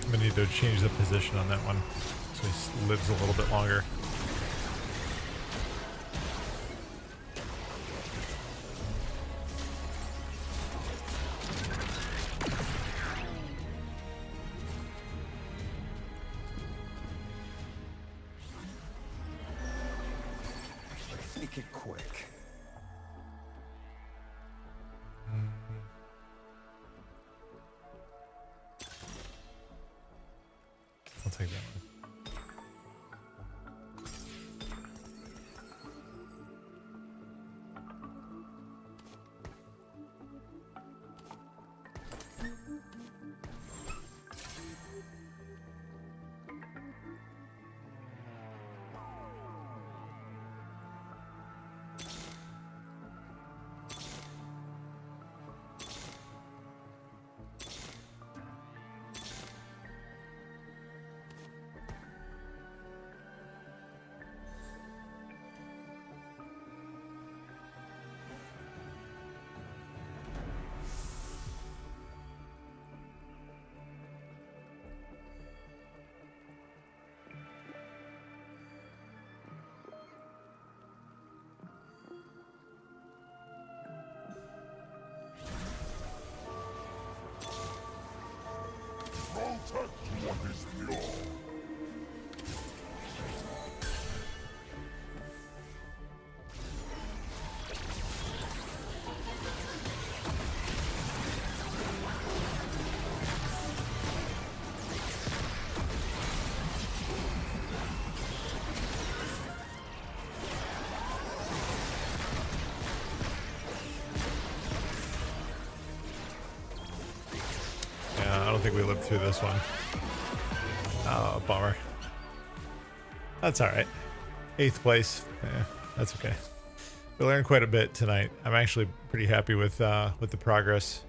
A: I'm gonna need to change the position on that one so he lives a little bit longer.
F: Make it quick.
A: I'll take that one.
D: Protect what is pure.
A: Yeah, I don't think we lived through this one. Oh, bummer. That's all right. 8th place. Yeah, that's okay. We learned quite a bit tonight. I'm actually pretty happy with the progress.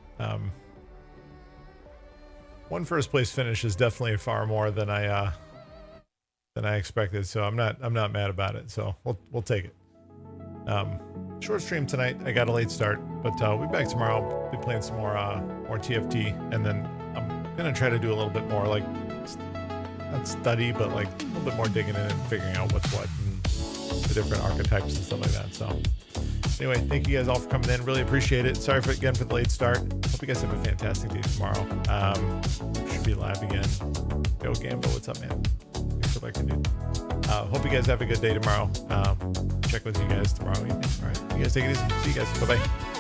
A: One first place finish is definitely far more than I expected, so I'm not mad about it. So we'll take it. Short stream tonight. I got a late start, but we'll be back tomorrow. We'll be playing some more TFT, and then I'm gonna try to do a little bit more like not study, but like a little bit more digging in and figuring out what's what and the different archetypes and stuff like that. So anyway, thank you guys all for coming in. Really appreciate it. Sorry again for the late start. Hope you guys have a fantastic day tomorrow. Should be live again. Yo, Gambo, what's up, man? Thanks for liking, dude. Hope you guys have a good day tomorrow. Check with you guys tomorrow evening. All right, you guys take it easy. See you guys. Bye bye.